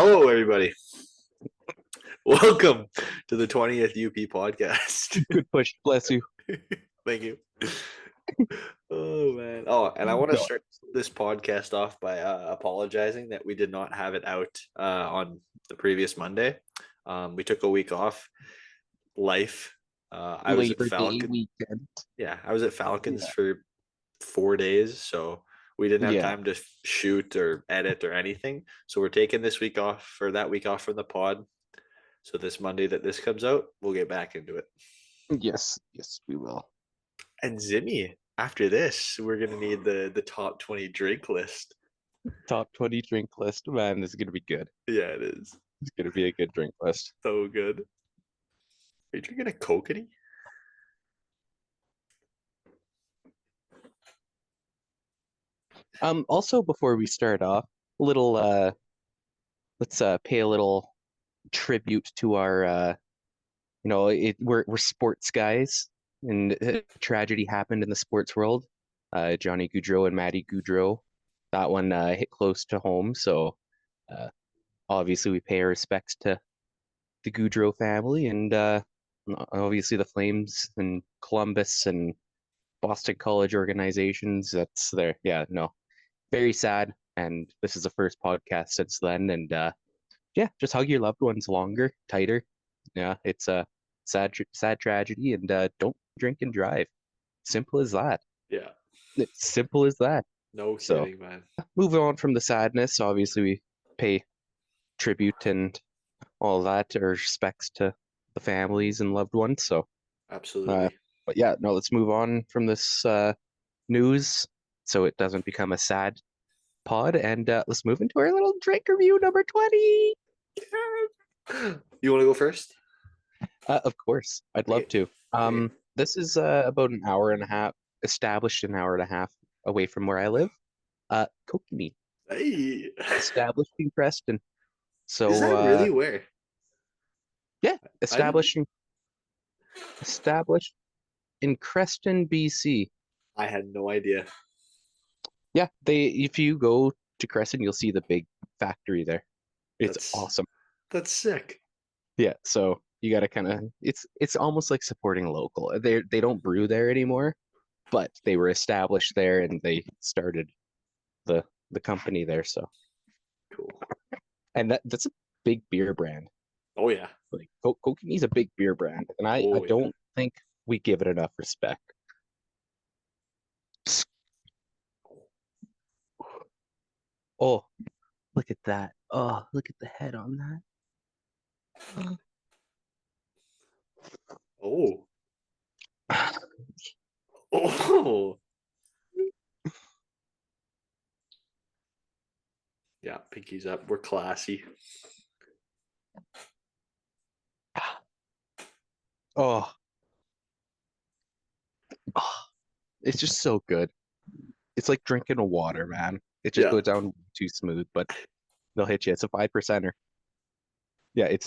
Hello, everybody. Welcome to the 20th UP podcast. Good push. Bless you. Thank you. Oh, man. Oh, and I want to No. start this podcast off by apologizing that we did not have it out on the previous Monday. We took a week off. Life. I was at Labor Day Falcon. weekend. Yeah, I was at Falcons Yeah. for 4 days, so we didn't have Yeah. time to shoot or edit or anything. So we're taking this week off, or that week off from the pod. So this Monday that this comes out, we'll get back into it. Yes, we will. And Zimmy, after this, we're gonna need the top 20 drink list. Top 20 drink list. Man, this is going to be good. Yeah, it is. It's going to be a good drink list. So good. Are you drinking a kokanee? Also, before we start off, a little let's pay a little tribute to our we're sports guys, and a tragedy happened in the sports world. Johnny Gaudreau and Maddie Gaudreau, that one hit close to home, so obviously we pay our respects to the Gaudreau family, and obviously the Flames and Columbus and Boston College organizations. That's there. Yeah, no, very sad. And this is the first podcast since then. And yeah, just hug your loved ones longer, tighter. Yeah, it's a sad tragedy, and don't drink and drive. Simple as that. Yeah. It's simple as that. No So kidding, man. moving on from the sadness, obviously we pay tribute and all that, our respects to the families and loved ones. So, Absolutely. but yeah, no, let's move on from this news so it doesn't become a sad pod, and let's move into our little drink review number 20. You want to go first? Of course, I'd love to. Okay. This is about an hour and a half, established an hour and a half away from where I live. Kokanee, Hey. established in Preston. So, Is that really where? yeah, I didn't. established in Creston, BC. I had no idea. Yeah, if you go to Creston, you'll see the big factory there. It's That's awesome. That's sick. Yeah, so you gotta kind of it's almost like supporting local. They don't brew there anymore, but they were established there and they started the company there. So, Cool. and that's a big beer brand. Oh yeah. Like Kokanee's a big beer brand, and I Oh yeah. don't think we give it enough respect. Oh, look at that. Oh, look at the head on that. Oh. Oh. Yeah, pinkies up. We're classy. Oh, oh, it's just so good. It's like drinking a water, man. It just Yeah. goes down too smooth, but they'll hit you. It's a 5%er. Yeah, it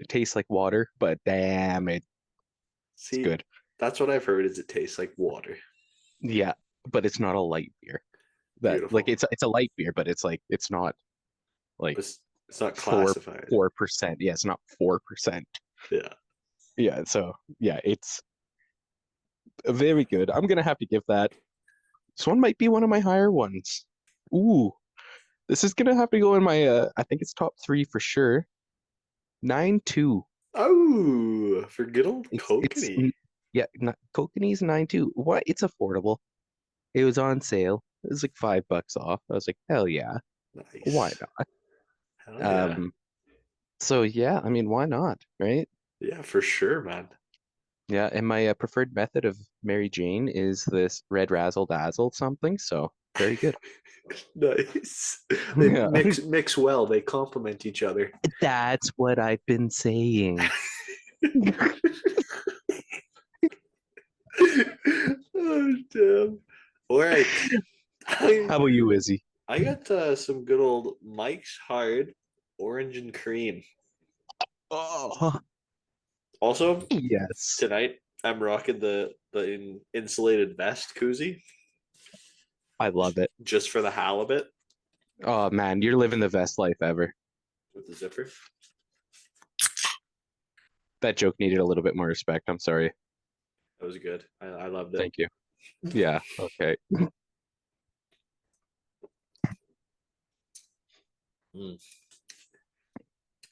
tastes like water, but damn, it's See, good. that's what I've heard is it tastes like water. Yeah, but it's not a light beer. That Beautiful. like it's a light beer, but it's not like But it's not four classified. 4%. Yeah, it's not 4%. Yeah. Yeah, so yeah, it's very good. I'm gonna have to give that. This one might be one of my higher ones. Ooh, this is gonna have to go in my I think it's top three for sure. 9.2. Oh, for good old It's kokanee. yeah, Kokanee's 9.2. What? It's affordable. It was on sale. It was like $5 off. I was like, hell yeah, why Nice. not? Hell yeah. So yeah, I mean, why not, right? Yeah, for sure, man. Yeah, and my preferred method of Mary Jane is this red razzle dazzle something. So very good. Nice. They Yeah, mix well. They complement each other. that's what I've been saying. Oh, damn. All right. How about you, Izzy? I got some good old Mike's Hard Orange and Cream. Oh, Also, yes. tonight I'm rocking the insulated vest koozie I love it. just for the halibut. Oh man, you're living the best life ever. with the zipper. That joke needed a little bit more respect. I'm sorry. That was good. I loved it. Thank you. Yeah. Okay. Mm.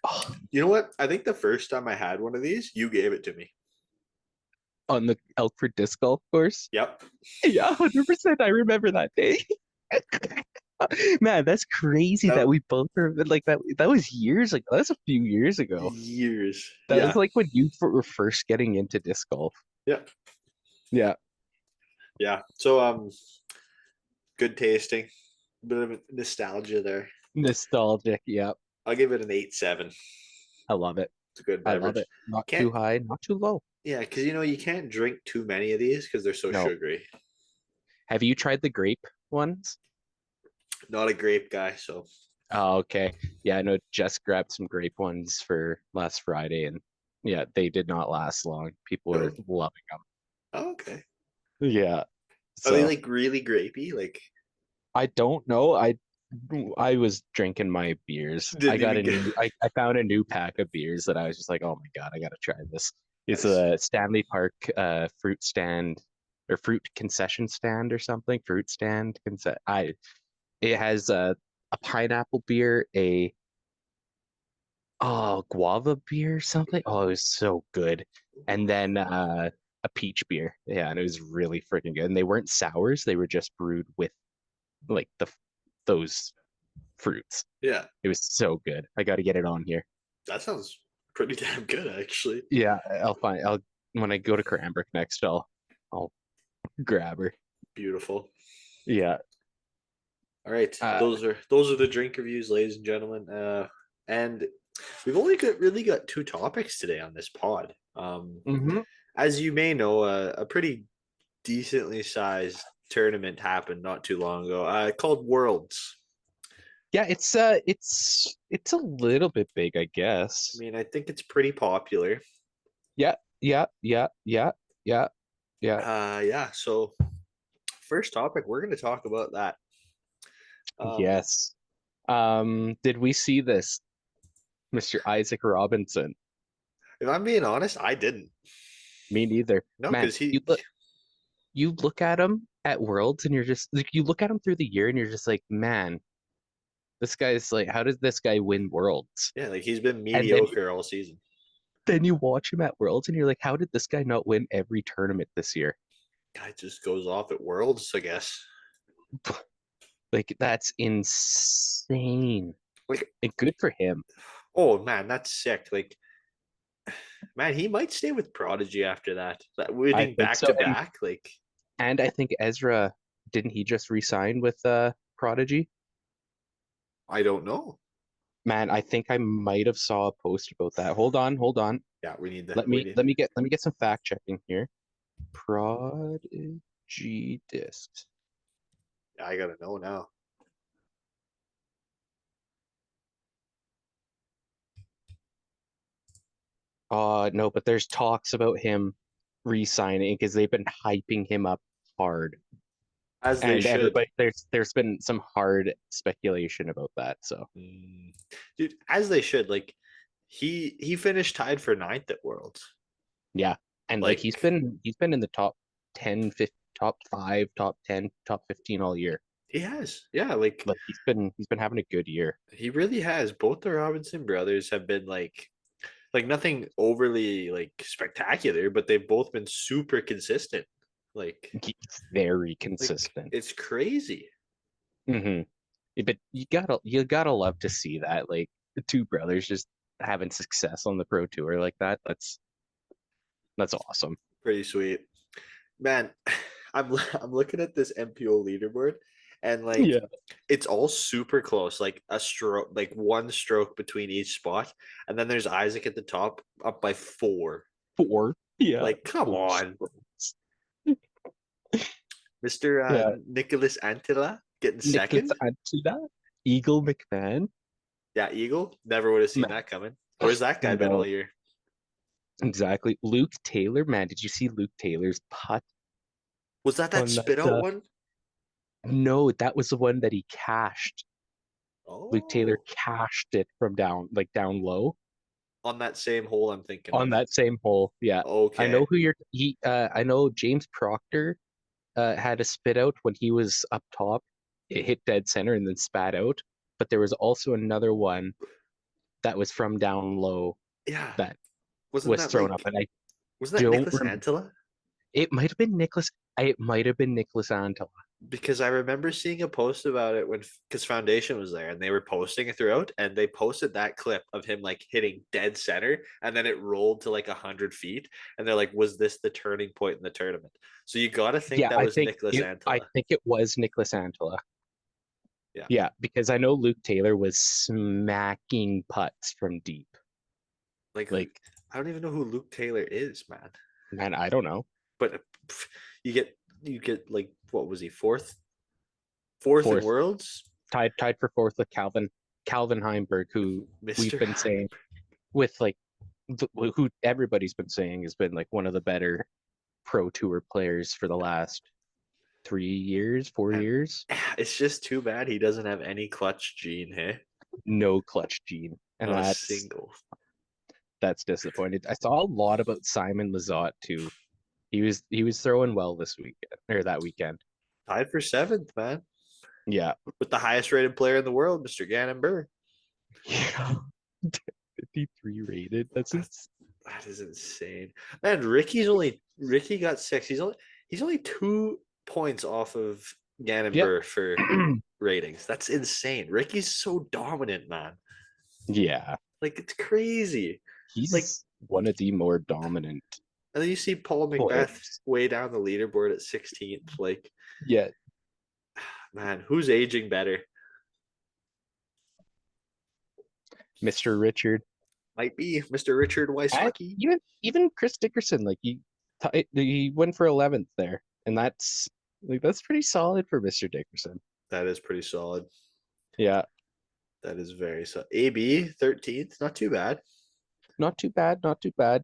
Oh, You know what? I think the first time I had one of these, you gave it to me. on the Elkford disc golf course. Yep. Yeah, 100%. I remember that day. Man, that's crazy that That we both remember like that. That was years ago. That's a few years ago. years. That was Yeah. like when you were first getting into disc golf. Yeah. Yeah, Yeah. So good tasting. Bit of nostalgia there. nostalgic. Yeah, I'll give it an 8.7. I love it. It's a good I love beverage. it. Not Can't too high, not too low. Yeah, because you can't drink too many of these because they're so No. sugary. Have you tried the grape ones? Not a grape guy, so Oh, okay. Yeah, I know Jess grabbed some grape ones for last Friday, and yeah, they did not last long. People were no. loving Oh, okay. them. Yeah. Are they So like really grapey? Like I don't know. I was drinking my beers. I didn't got even a get new I found a new pack of beers that I was just like, oh my God, I gotta try this. It's nice. a Stanley Park fruit stand or fruit concession stand or something. Fruit stand it has a pineapple beer, a guava beer, something. Oh, it was so good. And then a peach beer. Yeah, and it was really freaking good. And they weren't sours, they were just brewed with like those fruits. Yeah, It was so good. I got to get it on here. that sounds pretty damn good actually. Yeah, I'll when I go to Cranbrook next, I'll grab her. Beautiful. Yeah. All right, Uh, those are the drink reviews, ladies and gentlemen. And we've only got two topics today on this pod. mhm. As you may know, a pretty decently sized tournament happened not too long ago, called Worlds. Yeah, it's a little bit big, I I guess. mean, I think it's pretty popular. Yeah, yeah, yeah, yeah, yeah, yeah. Yeah. So first topic, we're going to talk about that. Um, Yes. Did we see this, Mr. Isaac Robinson? if I'm being honest, I didn't. Me neither. No, Man, because he, you look at him at Worlds and you're just like you look at him through the year and you're just like, man, this guy's like, how did this guy win Worlds? yeah, like he's been And then mediocre all season. you watch him at Worlds and you're like, how did this guy not win every tournament this year? Guy just goes off at Worlds, I guess. Like that's insane. Like, And good for him. oh man, that's sick. Like, man, he might stay with Prodigy after that. That I winning think back so. to back, like, And I think Ezra, didn't he just resign with Prodigy? I don't know. Man, I think I might have saw a post about that. Hold on, hold on. Yeah, we need the Let we me need. let me get some fact checking here. Prodigy discs. Yeah, I gotta know now. No, but there's talks about him re-signing because they've been hyping him up hard. As they And should. everybody there's been some hard speculation about that. So Mm. Dude, as they should. Like, he finished tied for ninth at Worlds. yeah. And like Like, he's been in the top 10, 15, top 5, top 10, top 15 all year. he has. Yeah, like Like he's been having a good year. he really has. Both the Robinson brothers have been like nothing overly like spectacular, but they've both been super consistent. He's very Like consistent. it's crazy. Hmm. But you gotta love to see that, like the two brothers just having success on the pro tour like that. That's awesome. Pretty sweet. Man, I'm looking at this MPO leaderboard and like Yeah. it's all super close, like a stroke, like one stroke between each spot. And then there's Isaac at the top up by four. Four. Yeah. Like, come Four on. strokes. Mr. Yeah. Nicholas Antila getting Nicholas second. Antila, Eagle McMahon. Yeah, Eagle. Never would have seen Man, that coming. Where's that guy been all no, year? exactly. Luke Taylor, man, did you see Luke Taylor's putt Was that on that? spit out one? No, that was the one that he cashed. Luke Taylor Oh, cashed it from down low on that same hole I'm thinking on of. that same hole. Yeah. I know Okay. who you're he I know James Proctor had a spit out when he was up top. It hit dead center and then spat out. But there was also another one that was from down low Yeah. that Wasn't was that thrown up, like and I wasn't that don't Nicholas remember. Antela? It might have been Nicholas. It might have been Nicholas Antela. Because I remember seeing a post about it when because Foundation was there and they were posting it throughout and they posted that clip of him like hitting dead center and then it rolled to like 100 feet and they're like, was this the turning point in the tournament? So you got to think Yeah, that was Nicholas I Antela. think it was Nicholas Antela. Yeah, Yeah, because I know Luke Taylor was smacking putts from deep. like Like, I don't even know who Luke Taylor is, man. man, I don't know. But you get like what was he fourth in Fourth, worlds, tied for fourth with Calvin Heimberg, who we've Mister. been saying with like who everybody's been saying has been like one of the better pro tour players for the last 3 years, four And years. it's just too bad he doesn't have any clutch gene, hey? No clutch gene, and Not a single. that's disappointed. I saw a lot about Simon Lizotte too. He was throwing well this weekend or that weekend. Tied for seventh, man. Yeah. With the highest rated player in the world, Mr. Gannon Burr. Yeah. 53 rated. That's that is insane. Man, Ricky got six. He's only 2 points off of Gannon Yep. Burr for ratings. That's insane. Ricky's so dominant, man. Yeah. Like it's crazy. Like He's one of the more dominant and then you see Paul Macbeth players. way down the leaderboard at 16th. Like, Yeah. man, who's aging better? Mr. Richard. Might be Mr. Richard I, Wysocki. even Chris Dickerson, like he went for 11th there. And that's pretty solid for Mr. Dickerson. That is pretty solid. Yeah. That is very solid. AB 13th, not too bad. Not too bad, not too bad.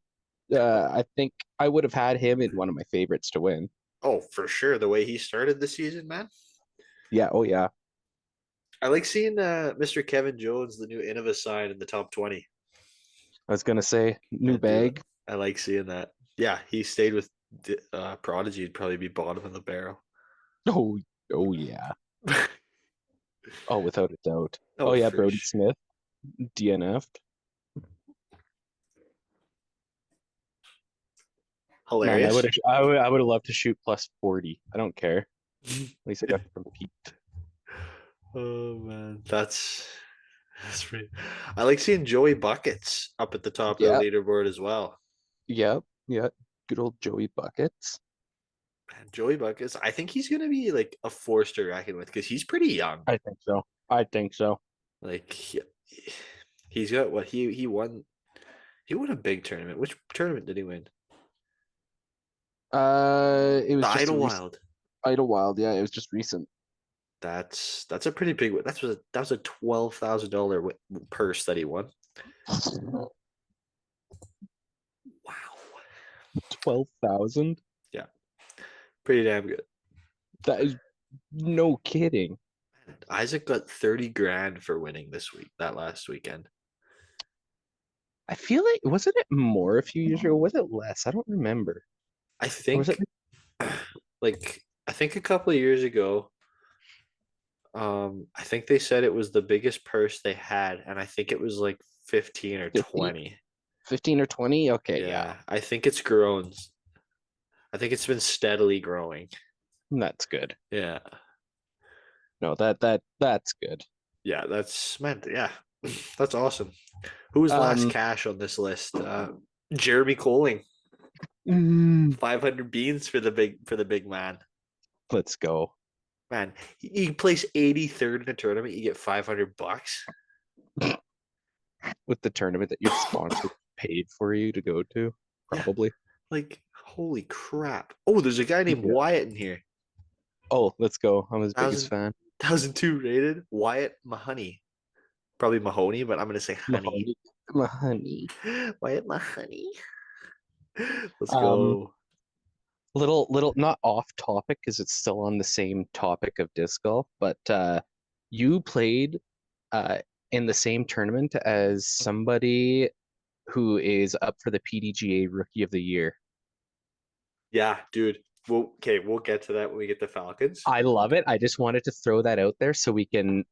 I think I would have had him in one of my favorites to win. Oh, for sure. The way he started the season, man. Yeah, oh yeah. I like seeing Mr. Kevin Jones, the new Innova sign in the top 20. I was gonna say I new do. bag. I like seeing that. Yeah, he stayed with Prodigy. He'd probably be bottom of the barrel. Oh, oh yeah. Oh, without a doubt. Oh Oh, yeah, for Brody sure. Smith, DNF'd. Man, Hilarious. I would have loved to shoot plus 40. I don't care. At least I got to compete. Oh man, that's pretty. I like seeing Joey Buckets up at the top of the Yeah, leaderboard as well. yeah, yeah. Good old Joey Buckets. Man, Joey Buckets, I think he's gonna be like a force to reckon with because he's pretty young. I think so. I think so. Like he's got what he won a big tournament. Which tournament did he win? It The was just a recent Idlewild. Idlewild. Yeah, it was just recent. That's a pretty big. That was a $12,000 purse that he won. Wow. 12,000. Yeah, pretty damn good. That is no kidding. Isaac got 30 grand for winning this week. That last weekend. I feel like wasn't it more a few years ago? Was it less? I don't remember. I Or was it think, I think a couple of years ago, I think they said it was the biggest purse they had, and I think it was like 15 or 15, 20. 15 or 20? Okay, yeah. Yeah, I think it's grown. I think it's been steadily growing. That's good. Yeah. No, that's good. Yeah, that's meant. Yeah, that's awesome. Who was last Um, cash on this list? Jeremy Colling, mm, 500 beans for the big man. let's go. Man, you place 83rd in a tournament, you get $500. With the tournament that your sponsor paid for you to go to, Yeah, probably. like holy crap. Oh, there's a guy named Yeah. Wyatt in here. Oh, let's go. I'm his biggest Thousand fan. 1002 rated. Wyatt Mahoney. Probably Mahoney, but I'm gonna say honey. Mahoney. Mahoney. Wyatt Mahoney. Let's Um, go. little not off topic because it's still on the same topic of disc golf, but you played uh, in the same tournament as somebody who is up for the PDGA Rookie of the Year. Yeah, dude. We'll get to that when we get to Falcons. I love it. I just wanted to throw that out there so we can,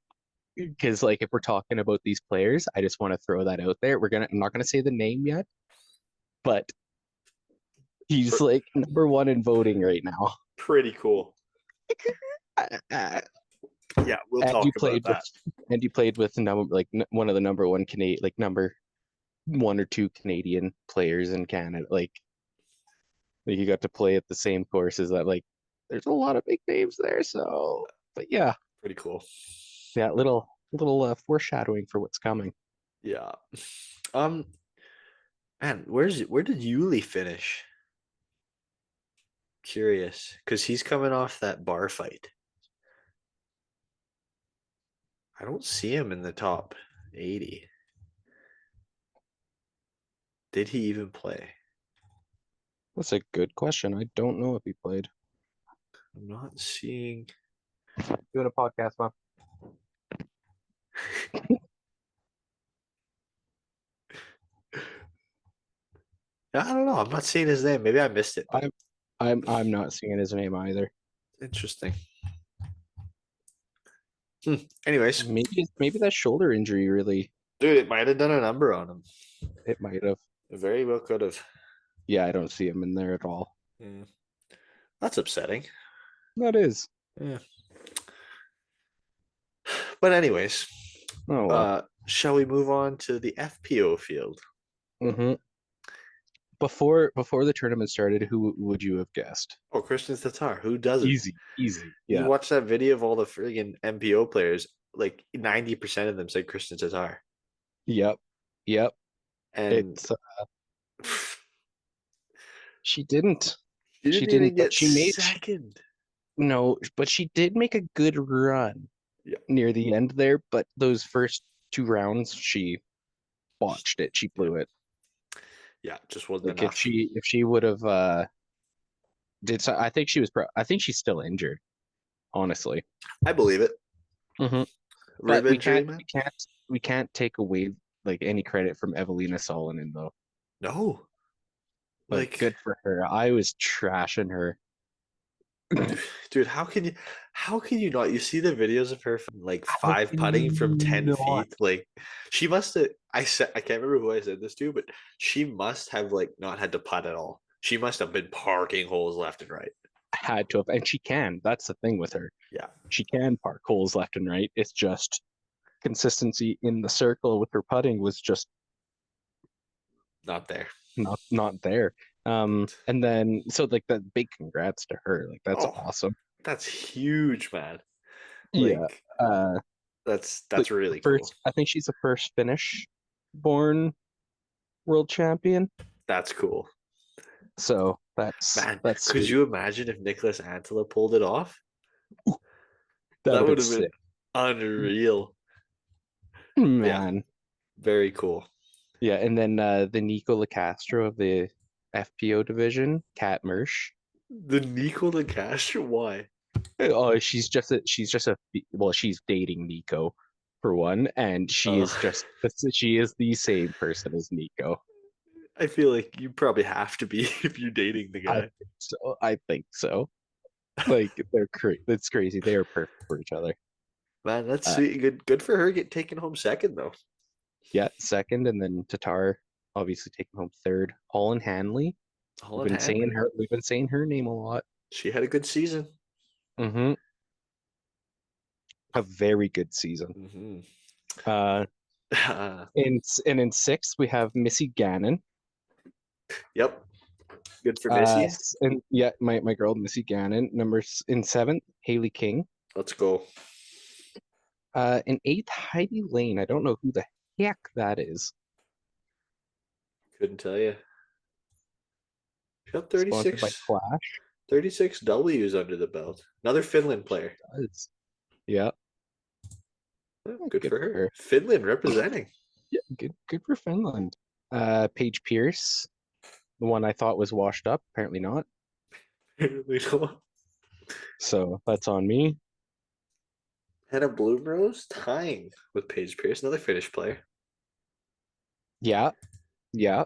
because like if we're talking about these players, I just want to throw that out there. I'm not gonna say the name yet, but he's like number one in voting right now. Pretty cool. Uh, Yeah, we'll and talk you about played with that. one of the number one Canadian, like number one or two Canadian players in Canada. Like you got to play at the same courses that like there's a lot of big names there. So, but yeah, Pretty cool. yeah, little foreshadowing for what's coming. Yeah. Um, man, where did Yuli finish? Curious, because he's coming off that bar fight. I don't see him in the top 80. Did he even play? That's a good question. I don't know if he played. I'm not seeing. Doing a podcast, man. I don't know. I'm not seeing his name. Maybe I missed it, but I'm I'm not seeing his name either. interesting. Anyways, Maybe that shoulder injury really dude, it might have done a number on him. it might have. It very well could have. Yeah, I don't see him in there at all. Mm, that's upsetting. That is. Yeah. But anyways, Oh well. shall we move on to the FPO field? hmm Before the tournament started, who would you have guessed? Oh, Christian Tatar. Who doesn't? Easy. You Yeah. watch that video of all the friggin' MPO players, like 90% of them said Christian Tatar. Yep. Yep. And It's she didn't. she She didn't didn't, even but get second. no, but she did make a good run Yeah. near the end there, but those first two rounds she botched it. She Yeah. blew it. Yeah. Just wasn't Like enough. if she would have did so, I think I think she's still injured, honestly. I believe it. hmm But Rib injury, man? we can't take away like any credit from Evelina Solonen though. No. Like Like, good for her. I was trashing her. dude, how can you not? You see the videos of her from like How five can putting from you 10 not? feet? Like, she must have, I can't remember who I said this to, but she must have like not had to putt at all. She must have been parking holes left and right. Had to have, and she can. That's the thing with her. Yeah. She can park holes left and right. It's just consistency in the circle with her putting was just Not there. not there. And then so like the big congrats to her. Like that's Oh, awesome. that's huge, man. Yeah. Like, Uh, that's really cool. I think she's the first Finnish born world champion. That's cool. So Man, that's could sweet. you imagine if Nicholas Antela pulled it off? That'd That have would been have been sick. unreal. Yeah, Man. very cool. Yeah, and then the Nico Lacastro of the FPO division, Kat Mersch. The Nico de Castro, why? Oh, she's just a well, she's dating Nico for one, and Uh, she is the same person as Nico. I feel like you probably have to be if you're dating the I guy. think so. I think so. Like it's crazy. They are perfect for each other. Man, that's Uh, sweet. Good for her get taken home second though. yeah, second, and then Tatar obviously taking home third. Holland Hanley. Holland Hanley. We've been saying her name a lot. She had a good season. hmm A very good season. Hmm. Uh, in sixth we have Missy Gannon. Yep. Good for Missy. And yeah, my girl Missy Gannon. In seventh, Haley King. Let's go. In eighth, Heidi Lane. I don't know who the heck that is. Couldn't tell you. She got Sponsored by 36, Clash. 36 W's under the belt. Another Finland player. Does. Yeah, Good good for for her. her. Finland representing. Yeah, good for Finland. Paige Pierce, the one I thought was washed up, apparently not. We don't- So that's on me. Hannah Bloomrose tying with Paige Pierce, another Finnish player, Yeah, yeah.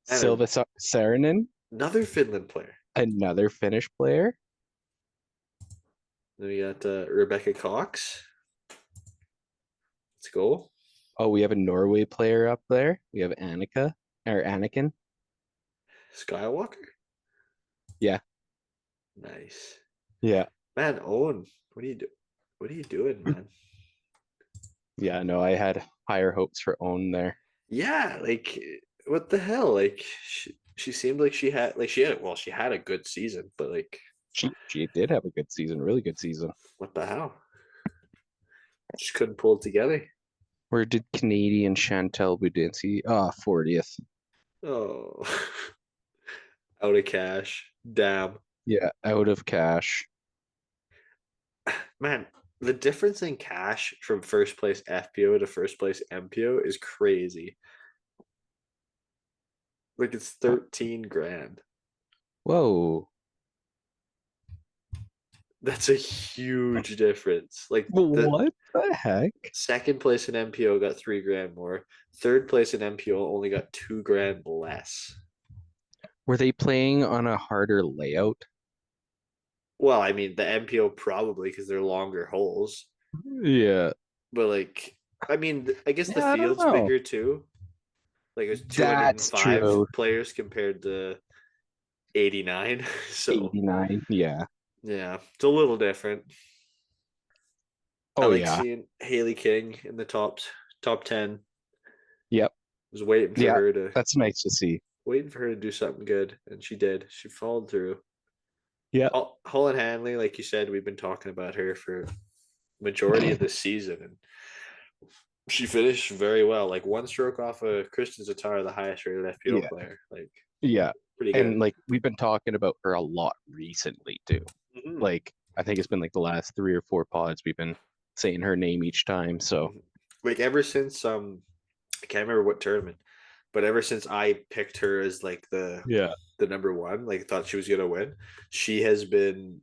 and Saarinen, another Finland player. another Finnish player. Then we got Rebecca Cox. Let's go. Oh, we have a Norway player up there. We have Annika or Anakin. Skywalker. Yeah, Nice. yeah, Man, Owen, what are you do? What are you doing, man? yeah. No, I had higher hopes for Own there. Yeah, like what the hell? Like she seemed like she had a good season, but like She did have a good season, really good season. what the hell? Just couldn't pull it together. Where did Canadian Chantel Budinski? Ah, 40th. Oh, out of cash. Damn. Yeah, out of cash. Man, the difference in cash from first place FPO to first place MPO is crazy. Like it's 13 grand. Whoa. That's a huge difference. Like the What the heck? second place in MPO got 3 grand more. Third place in MPO only got 2 grand less. Were they playing on a harder layout? Well, I mean, the MPO probably because they're longer holes, Yeah. but like, I mean, I guess the Yeah, I don't field's know. bigger too. Like, it's That's 205 true. players compared to 89. So, 89. Yeah. yeah, it's a little different. I Oh like yeah. seeing Haley King in the top 10. Yep. Was waiting for Yeah. her to That's nice to see. do something good, and she did. She followed through. Yep. Holland Hanley, like you said, we've been talking about her for majority of this season, and she finished very well. Like one stroke off of Kristen Zatar, the highest rated FPO Yeah. player. Like Yeah. pretty And good. like we've been talking about her a lot recently too. Mm-hmm. Like I think it's been like the last 3 or 4 pods we've been saying her name each time. So Mm-hmm. Like ever since I can't remember what tournament, but ever since I picked her as like yeah. the number one, like thought she was gonna win, she has been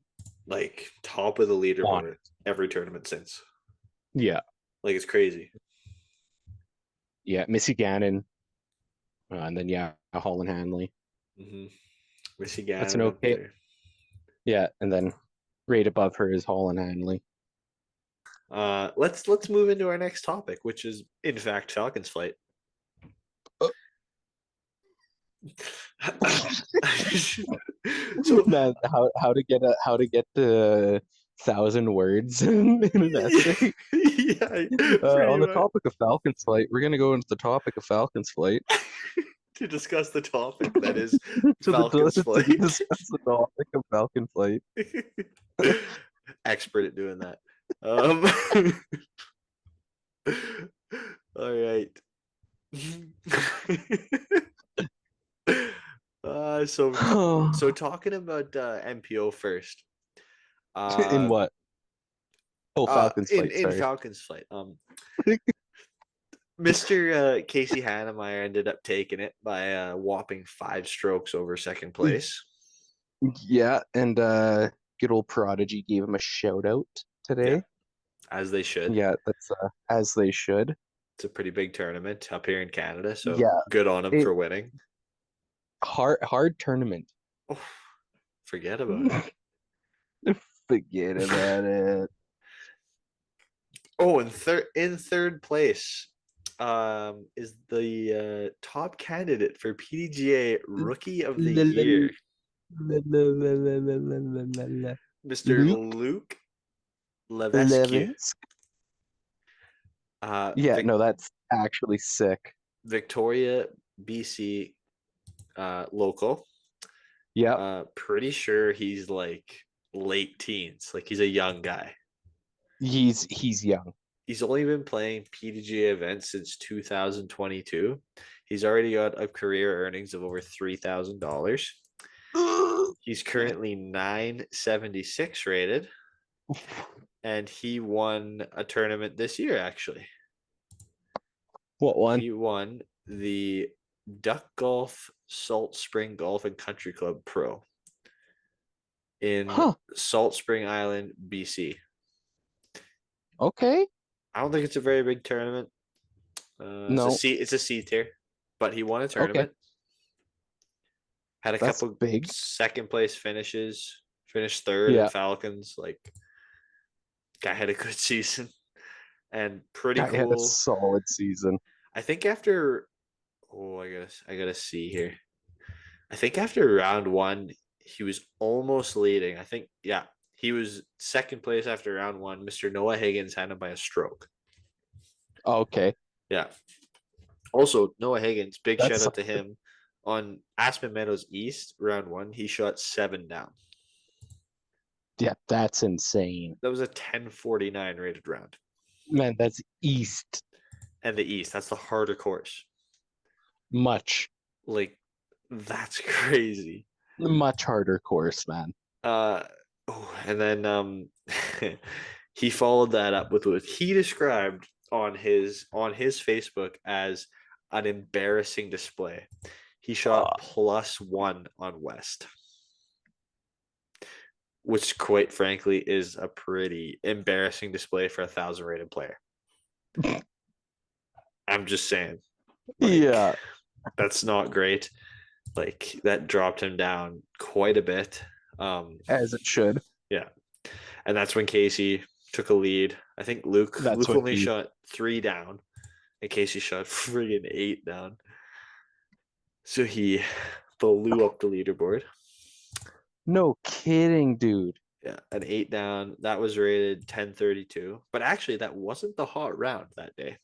like top of the On leaderboard it. every tournament since. Yeah. Like it's crazy. Yeah. Missy Gannon. And then yeah, Holland Hanley. Mm-hmm. Missy That's an Gannon up okay. there. Yeah. And then right above her is Holland Hanley. Let's move into our next topic, which is in fact Falcons flight. So Man, how to get to 1,000 words in an essay. yeah, On pretty the much. topic of Falcons flight, we're gonna go into the topic of Falcons flight To discuss the topic that is to Falcons flight. discuss the topic of Falcon flight. Expert at doing that. Um, all right. So talking about MPO first. In Uh, what? Oh, Falcons flight. in Sorry. Falcons flight. Mr. Casey Hannemeyer ended up taking it by a whopping 5 strokes over second place. Yeah, and good old Prodigy gave him a shout out Yeah, today. as they should. Yeah, that's as they should. It's a pretty big tournament up here in Canada, so Yeah, good on him it for winning. hard tournament. Oh, forget about it. Forget about it. Oh, and third place is the top candidate for PDGA Rookie of the Year, Mr. Luke Luke Levesque. Levinsk. Yeah, Vic no, that's actually sick. Victoria, BC, local. Yep, Pretty sure he's like late teens. Like he's a young guy. he's young. He's only been playing PDGA events since 2022. He's already got a career earnings of over $3,000. He's currently 976 rated, and he won a tournament this year, actually. What one? He won the Duck Golf Salt Spring Golf and Country Club Pro in Huh? Salt Spring Island, BC. Okay. I don't think it's a very big tournament. No. It's a C tier, but he won a Okay. tournament. Had a That's couple big. second place finishes. Finished third in Yeah. Falcons. Like guy had a good season and pretty Guy had a cool. solid season. I think after I gotta see here. I think after round one, he was almost leading. I think he was second place after round one. Mr. Noah Higgins had him by a stroke. Okay. Yeah. Also, Noah Higgins, big shout That's out to him. On Aspen Meadows East, round one, he shot 7 down. yeah, that's insane. That was a 10:49 rated round. Man, that's East. And the East, that's the harder course. Much, Like, that's crazy. much harder course, man. Uh, and then he followed that up with what he described on his Facebook as an embarrassing display. He shot +1 on West, which quite frankly is a pretty embarrassing display for a 1,000 rated player. I'm just saying, like Yeah, that's not great. Like that dropped him down quite a bit. Um, as it should. yeah, and that's when Casey took a lead. I think That's Luke when only he. shot 3 down, and Casey shot friggin' 8 down. So he blew up the leaderboard. No kidding, dude. Yeah, an 8 down. That was rated 10:32. But actually, that wasn't the hot round that day.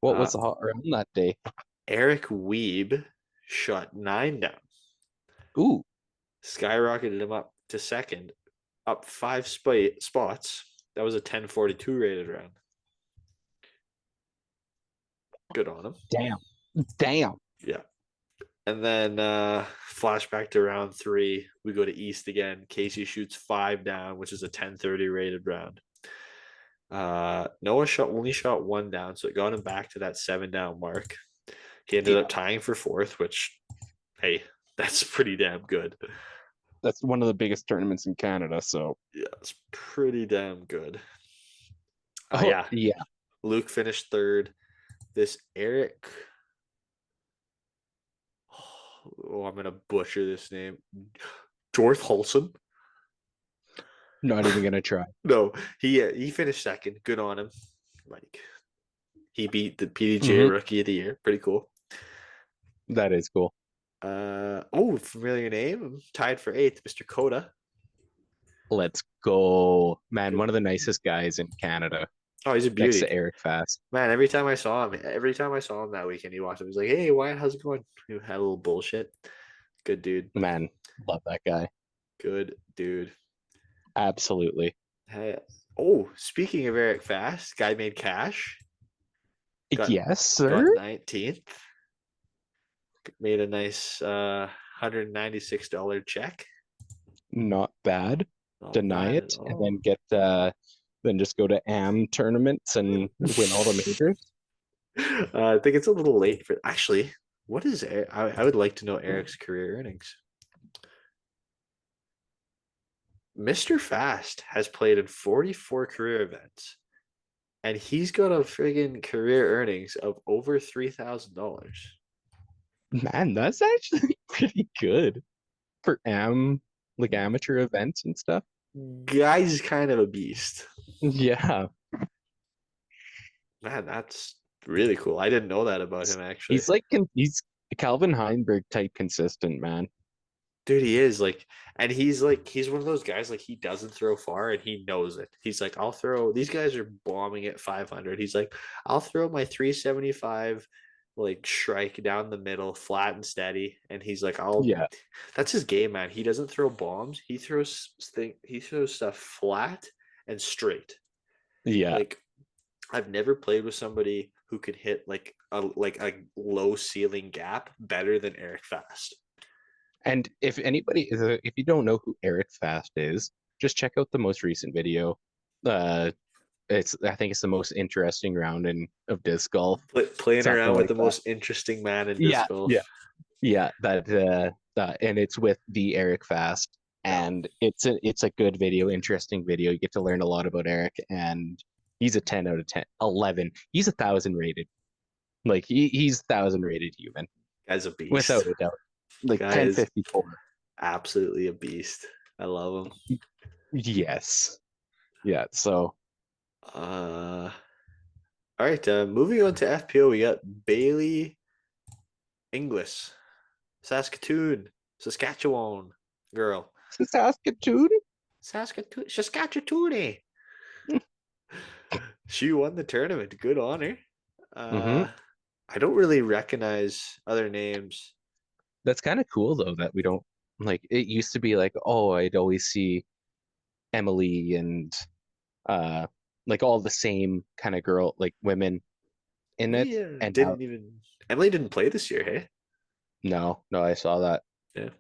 What Uh, was the hot round that day? Eric Weeb shot 9 down, Ooh, skyrocketed him up to second, up five spots. That was a 10:42 rated round. Good on him. damn, damn. Yeah. And then flashback to round three, we go to East again. Casey shoots 5 down, which is a 10:30 rated round. Noah only shot 1 down, so it got him back to that 7 down mark. He ended up Yeah, tying for fourth, which hey, that's pretty damn good. that's one of the biggest tournaments in Canada. So, Yeah, it's pretty damn good. oh Yeah, yeah, Luke finished third. This Eric, oh, I'm gonna butcher this name. Dorth Holson. not even gonna try. No, he finished second. Good on him. Like he beat the PDGA Hmm. Rookie of the Year. Pretty cool. That is cool. Familiar name. Tied for eighth, Mr. Coda. Let's go, man. Good. One of the nicest guys in Canada, Oh, he's a next beauty. to Eric Fast. Man, every time I saw him that weekend, he walked up. He was like, "Hey, Wyatt, how's it going?" He had a little bullshit. Good dude. Man, love that guy. Good dude. Absolutely. Hey, oh, speaking of Eric Fast, guy made cash. Got Yes, sir. got 19th. Made a nice $196 check. Not bad. Not Deny bad at it, and then all. then just go to AM tournaments and win all the majors. I think it's a little late for actually. What is Eric? I would like to know Eric's career earnings. Mr. Fast has played in 44 career events, and he's got a friggin' career earnings of over $3,000. Man, that's actually pretty good for like amateur events and stuff. Guy's kind of a beast. Yeah, Man, that's really cool. I didn't know that about him actually. he's Calvin Heinberg type consistent, man. Dude, he is he's one of those guys like he doesn't throw far and he knows it. He's like, I'll throw these guys are bombing at 500. He's like, I'll throw my 375 like strike down the middle, flat and steady. And he's like, Yeah, that's his game, man. He doesn't throw bombs. He throws stuff flat and straight. yeah. Like I've never played with somebody who could hit like a low ceiling gap better than Eric Fast. And if you don't know who Eric Fast is, just check out the most recent video. Uh, I think it's the most interesting round in of disc golf, Playing something around with like the that. most interesting man in Yeah, disc golf. yeah, yeah. And it's with the Eric Fast, Yeah. and it's a good video, interesting video. You get to learn a lot about Eric, and He's a 10 out of 10. 11. He's 1,000 rated. Like he's 1,000 rated human Guy's a beast. without a doubt. Like Guy is 1054. absolutely a beast. I love him. Yes. Yeah. So Uh, all right. Moving on to FPO, we got Bailey Inglis, Saskatoon, Saskatchewan girl. Saskatoon. Saskatoon, Saskatchewan. She won the tournament. Good on her. Mm-hmm. Uh, I don't really recognize other names. That's kind of cool though that we don't like. It used to be like, oh, I'd always see Emily and uh like all the same kind of girl like women in it, and now Emily didn't play this year. Hey, no, I saw that. yeah,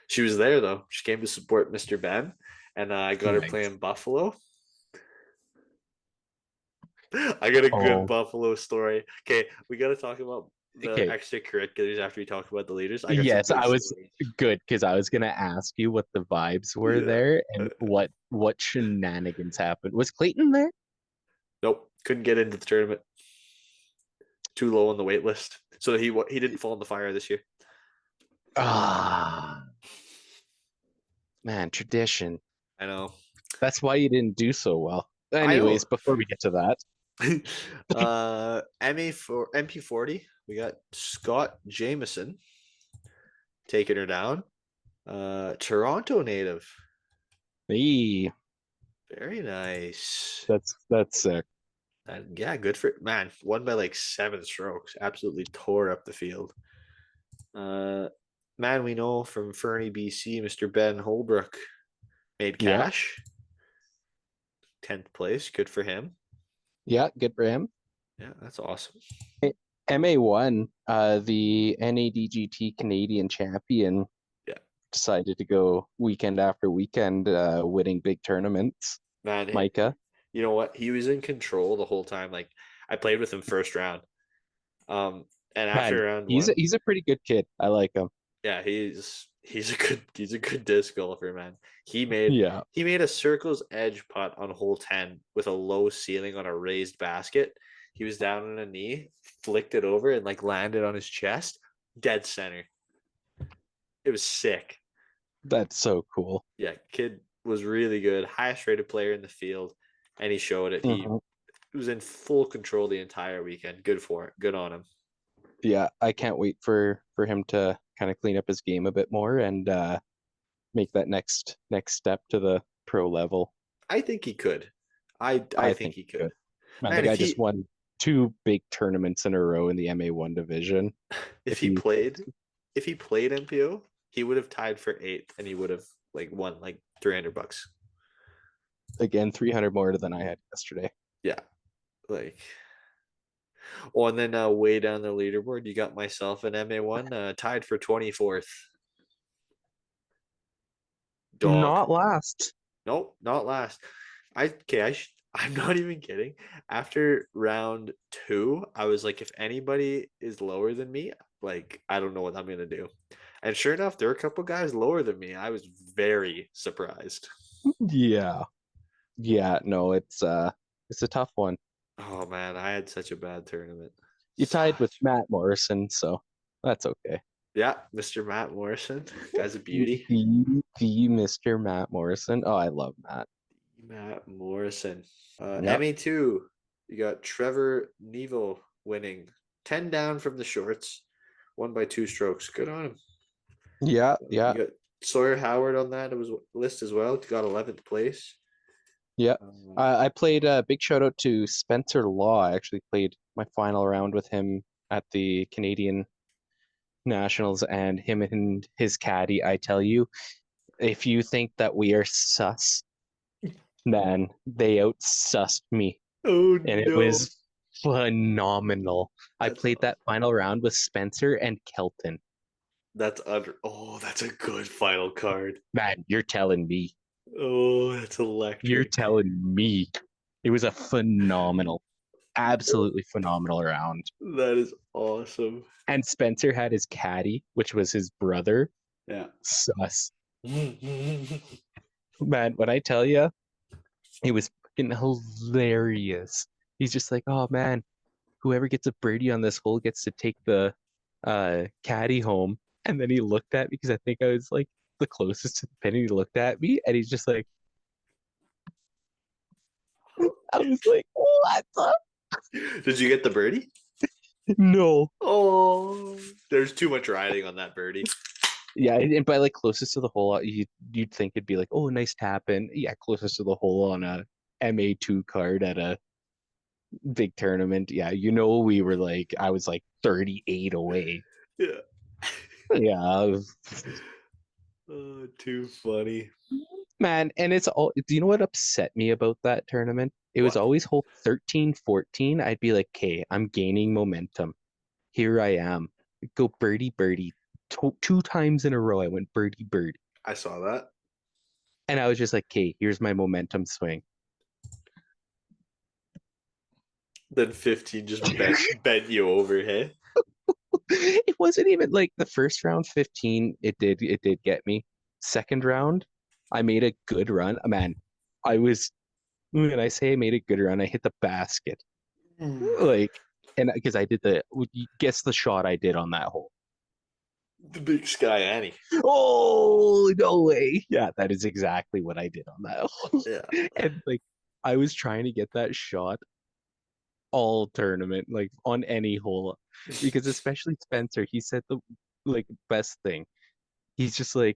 she was there though. She came to support Mr. Ben, and I got her Nice. playing Buffalo. I got a good Oh, Buffalo story. Okay, we got to talk about the okay. extracurriculars after we talk about the leaders. I got some Yes, good I was stories. good because I was gonna ask you what the vibes were Yeah. there and what shenanigans happened. Was Clayton there? Nope, couldn't get into the tournament. Too low on the wait list, so he didn't fall in the fire this year. Ah, man, tradition. I know. That's why you didn't do so well. I Anyways, know. before we get to that, MA for MP40, we got Scott Jameson taking her down. Toronto native. hey, Very nice. that's sick. And yeah, good for man. Won by like 7 strokes. Absolutely tore up the field. Uh, man, we know from Fernie, BC, Mr. Ben Holbrook made Yeah, cash. 10th place. Good for him. yeah, good for him. Yeah, that's awesome. MA1, the NADGT Canadian champion, Yeah, decided to go weekend after weekend, winning big tournaments. man. Micah, You know what? He was in control the whole time. Like I played with him first round. And man, after round he's one, he's a pretty good kid. I like him. yeah, he's a good disc golfer, man. He made Yeah, he made a circle's edge putt on hole 10 with a low ceiling on a raised basket. He was down on a knee, flicked it over, and like landed on his chest, dead center. It was sick. that's so cool. Yeah, kid was really good, highest rated player in the field, and he showed it. He Mhm. was in full control the entire weekend. Good for it. Good on him. Yeah, I can't wait for him to kind of clean up his game a bit more and make that next step to the pro level. I think he could. I I think think he he could. could. Man, the Man, if guy just he won two big tournaments in a row in the MA1 division. if If he he played if he played MPO, he would have tied for eighth and he would have like won like $300. again 300 more than I had yesterday. Yeah. Like oh, and then way down the leaderboard, you got myself and MA1 tied for 24th. Dog. Not last. Nope, not last. I'm not even kidding. After round two, I was like, if anybody is lower than me, like I don't know what I'm gonna do. And sure enough, there were a couple guys lower than me. I was very surprised. Yeah. Yeah, no, it's a tough one. Oh man, I had such a bad tournament. You tied with Such. Matt Morrison, so that's okay. Yeah, Mr. Matt Morrison, guy's a beauty. The Mr. Matt Morrison. Oh, I love Matt. Matt Morrison. Yep. MA2, you got Trevor Neville winning 10 down from the shorts, won by 2 strokes. Good on him. Yeah, yeah, You got Sawyer Howard on that it was list as well. Got 11th place. yeah. Uh, I played a big shout out to Spencer Law. I actually played my final round with him at the Canadian Nationals and him and his caddy. I tell you, if you think that we are sus, man, they outsussed me. oh And it no, was phenomenal. I that's played that final round with Spencer and Kelton. that's under. Oh, that's a good final card. Man, you're telling me. Oh, that's You're electric. telling me. It was a phenomenal, absolutely phenomenal round. That is awesome. And Spencer had his caddy, which was his brother. Yeah. Sus. Man, when I tell you, it was freaking hilarious. He's just like, oh man, whoever gets a birdie on this hole gets to take the caddy home. And then he looked at me because I think I was like the closest to the pin. And he looked at me and he's just like, I was like, what the? Did you get the birdie? No. Oh, there's too much riding on that birdie. Yeah, and by like closest to the hole, you'd think it'd be like, oh, nice tap in. Yeah, closest to the hole on a MA2 card at a big tournament. Yeah, we were like, I was like 38 away. Yeah. Yeah, Oh, too funny. man. And it's all, do you know what upset me about that tournament? It was What? always hole 13, 14. I'd be like, okay, I'm gaining momentum. Here I am. Go birdie, birdie. Two times in a row, I went birdie, birdie. I saw that. And I was just like, okay, here's my momentum swing. Then 15 just bent you over, hey? It wasn't even like the first round 15, it did get me. Second round, I made a good run. Man, I was when I say I made a good run, I hit the basket. Like, and because I did guess the shot I did on that hole. The big Sky Annie. Oh, no way. Yeah, that is exactly what I did on that hole. Yeah. And like I was trying to get that shot all tournament, like on any hole. Because especially Spencer, he said the like best thing. He's just like,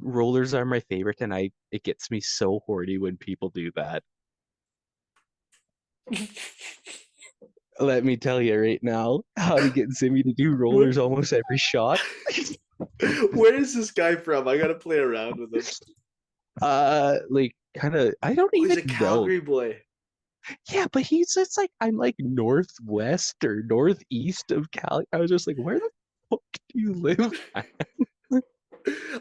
rollers are my favorite, and it gets me so horny when people do that. Let me tell you right now how to get Zimmy to do What? rollers almost every shot. Where is this guy from? I gotta play around with him. Like kind of, I don't Oh, he's even a know. Calgary boy. Yeah, but he's just like, I'm like northwest or northeast of Cali. I was just like, where the fuck do you live at?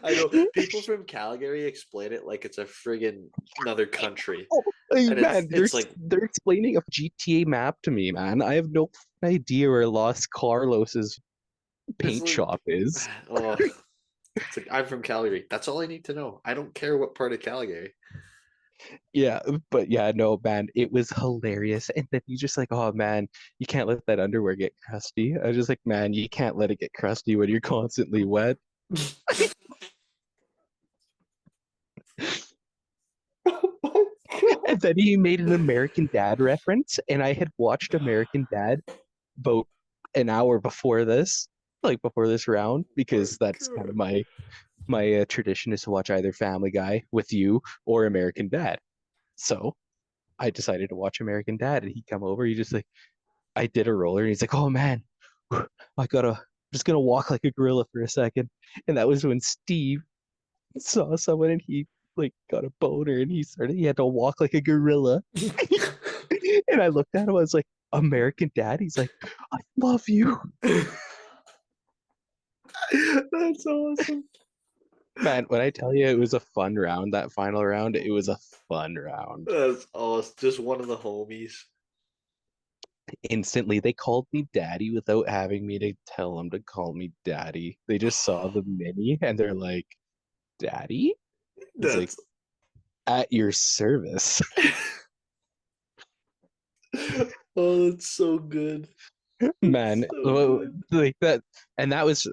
I know people from Calgary explain it like it's a friggin' another country, Oh, hey, and man, it's like they're explaining a GTA map to me, man. I have no idea where Los Carlos's it's paint like shop is. oh, it's like I'm from Calgary. That's all I need to know. I don't care what part of Calgary. Yeah, but yeah, no, man, it was hilarious. And then you just like, oh man, you can't let that underwear get crusty. I was just like, man, you can't let it get crusty when you're constantly wet. And then he made an American Dad reference, and I had watched American Dad about an hour before this, like before this round, Oh, because that's kind of my tradition is to watch either Family Guy with you or American Dad. So I decided to watch American Dad, and he come over. He just like, I did a roller, and he's like, "Oh man, I'm just gonna walk like a gorilla for a second." And that was when Steve saw someone, and he like got a boner, and he had to walk like a gorilla. And I looked at him, I was like, "American Dad?" He's like, "I love you." That's awesome. Man, when I tell you it was a fun round, that final round, it was a fun round. That's awesome. Just one of the homies. Instantly, they called me daddy without having me to tell them to call me daddy. They just saw the mini and they're like, "Daddy?" It's like, That's "At your service." oh, that's so good. That's Man, so good. like that. And that was,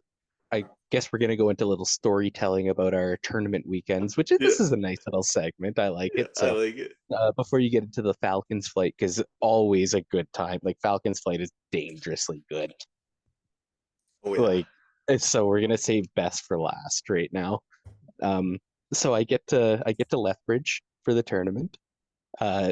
I guess we're gonna go into a little storytelling about our tournament weekends, Yeah, this is a nice little segment. I like yeah, it. I So like it. before you get into the Falcons flight, because always a good time. Like Falcons flight is dangerously good. Oh yeah. Like, so we're gonna save best for last right now. Um, so I get to Lethbridge for the tournament.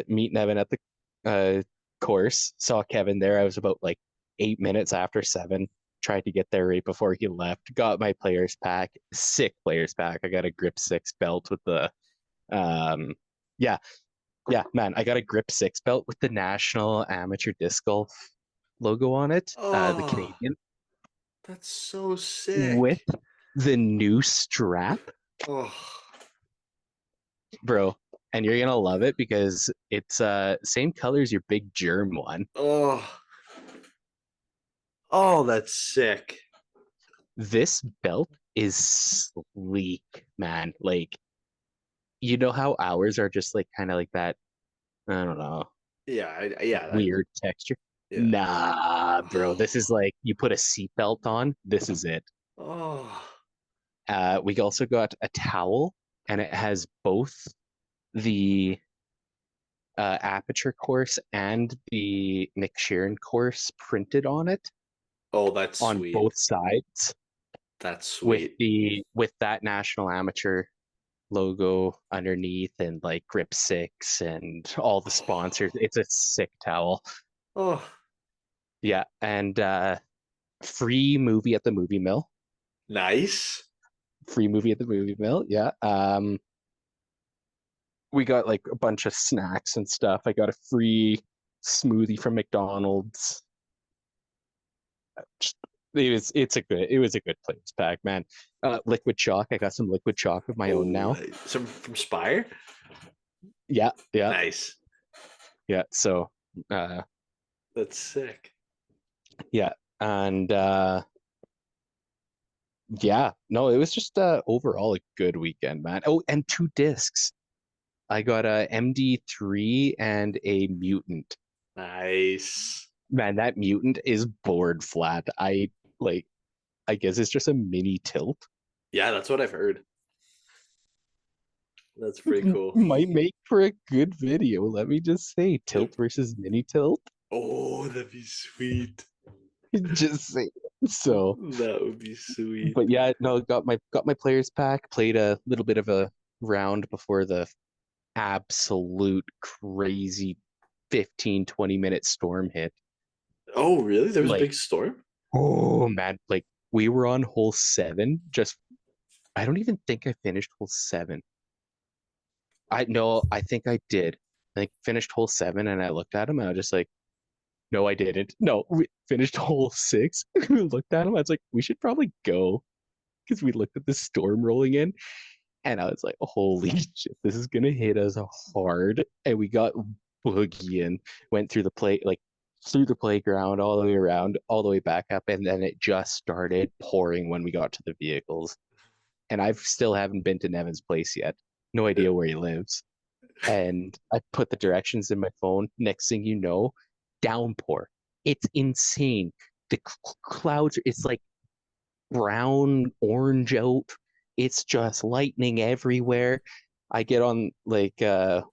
Meet Nevin at the uh course. Saw Kevin there. I was about like 8 minutes after 7. Tried to get there right before he left. Got my players pack. Sick players pack. I got a grip 6 belt with the um yeah, yeah, man, I got a grip 6 belt with the National Amateur Disc Golf logo on it, the Oh, Canadian, that's so with sick. the new strap, Oh, bro. And you're gonna love it because it's same color as your big germ one. oh, oh, that's sick. This belt is sleek, man. Like, you know how ours are just like kind of like that. I don't know, Yeah, yeah, weird texture. yeah. Nah, bro, this is like you put a seatbelt on. This is it. Oh, We also got a towel, and it has both the Aperture course and the Nick Sheeran course printed on it oh, that's on sweet. both sides That's with sweet. that National Amateur logo underneath and like Grip Six and all the sponsors. It's a sick towel. Oh, Yeah, and free movie at the movie mill. nice. Free movie at the movie mill. Yeah. We got like a bunch of snacks and stuff. I got a free smoothie from McDonald's. Just, it was a good place pack, man. Liquid chalk. I got some liquid chalk of my own Oh, now. nice. Some from Spire. Yeah, yeah, Nice. yeah. So uh That's sick. yeah. And yeah, no, it was just overall a good weekend, man. Oh, and two discs. I got a MD3 and a mutant. Nice. Man, that mutant is board flat. Like I guess it's just a mini tilt. Yeah, that's what I've heard. That's pretty cool. Might make for a good video. Let me just say, Yep. tilt versus mini tilt. Oh, that'd be sweet. Just say so. That would be sweet. But yeah, no, got my players pack. Played a little bit of a round before the absolute crazy 15-20 minute storm hit. Oh, really? There was a Like, big storm? oh man, like we were on hole seven. Just I don't even think I finished hole seven. I know, I think I did. I think finished hole seven and I looked at him and I was just like, no, I didn't. No, we finished hole six. We looked at him. I was like, we should probably go because we looked at the storm rolling in and I was like, holy shit, this is gonna hit us hard. And we got boogieing, went through the play like through the playground all the way around, all the way back up, and then it just started pouring when we got to the vehicles. And I still haven't been to Nevin's place yet. No Yeah. idea where he lives. And I put the directions in my phone. Next thing you know, downpour. It's insane. The clouds, it's like brown, orange out. It's just lightning everywhere. I get on like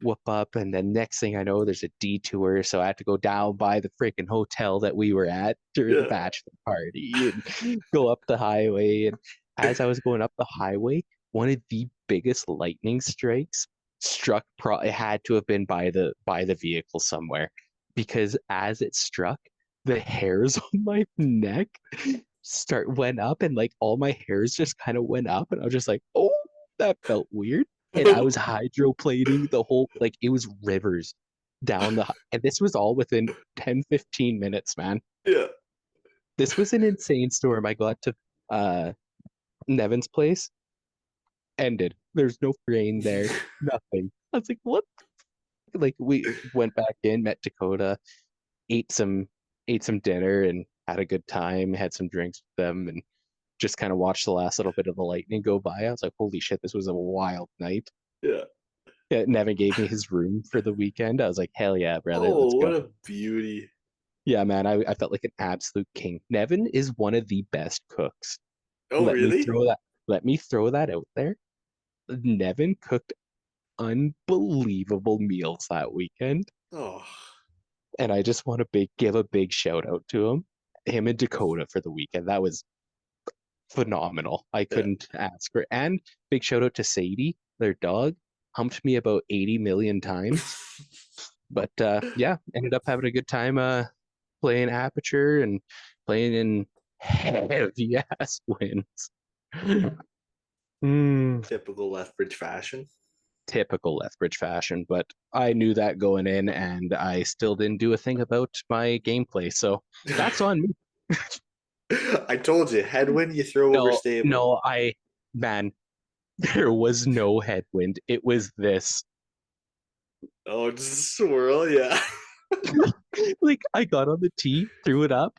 whoop up, and then next thing I know, there's a detour. So I had to go down by the freaking hotel that we were at during the Yeah. bachelor party and go up the highway. And as I was going up the highway, one of the biggest lightning strikes struck it had to have been by the vehicle somewhere because as it struck, the hairs on my neck went up and like all my hairs just kind of went up and I was just like, oh, that felt weird. And I was hydroplaning the whole like it was rivers down and this was all within 10-15 minutes, man. Yeah. This was an insane storm. I got to uh Nevin's place, ended. There's no rain there, nothing. I was like, what? Like we went back in, met Dakota, ate some dinner and had a good time, had some drinks with them and just kind of watched the last little bit of the lightning go by. I was like, holy shit, this was a wild night. Yeah. Yeah, Nevin gave me his room for the weekend. I was like, hell yeah, brother, let's Oh, go. what a beauty. Yeah, man, I felt like an absolute king. Nevin is one of the best cooks. Oh, Let me really? throw that let me throw that out there. Nevin cooked unbelievable meals that weekend. Oh, And I just want to give a big shout out to him and Dakota for the weekend. That was phenomenal. I yeah. couldn't ask for. And big shout out to Sadie, their dog, humped me about 80 million times. But yeah, ended up having a good time playing Aperture and playing in heavy ass winds. Mm, Typical Lethbridge fashion. typical Lethbridge fashion, but I knew that going in and I still didn't do a thing about my gameplay. So that's on me. I told you, headwind you throw over No, stable. no, man, there was no headwind. It was this. Oh, just a swirl, yeah. Like I got on the tee, threw it up.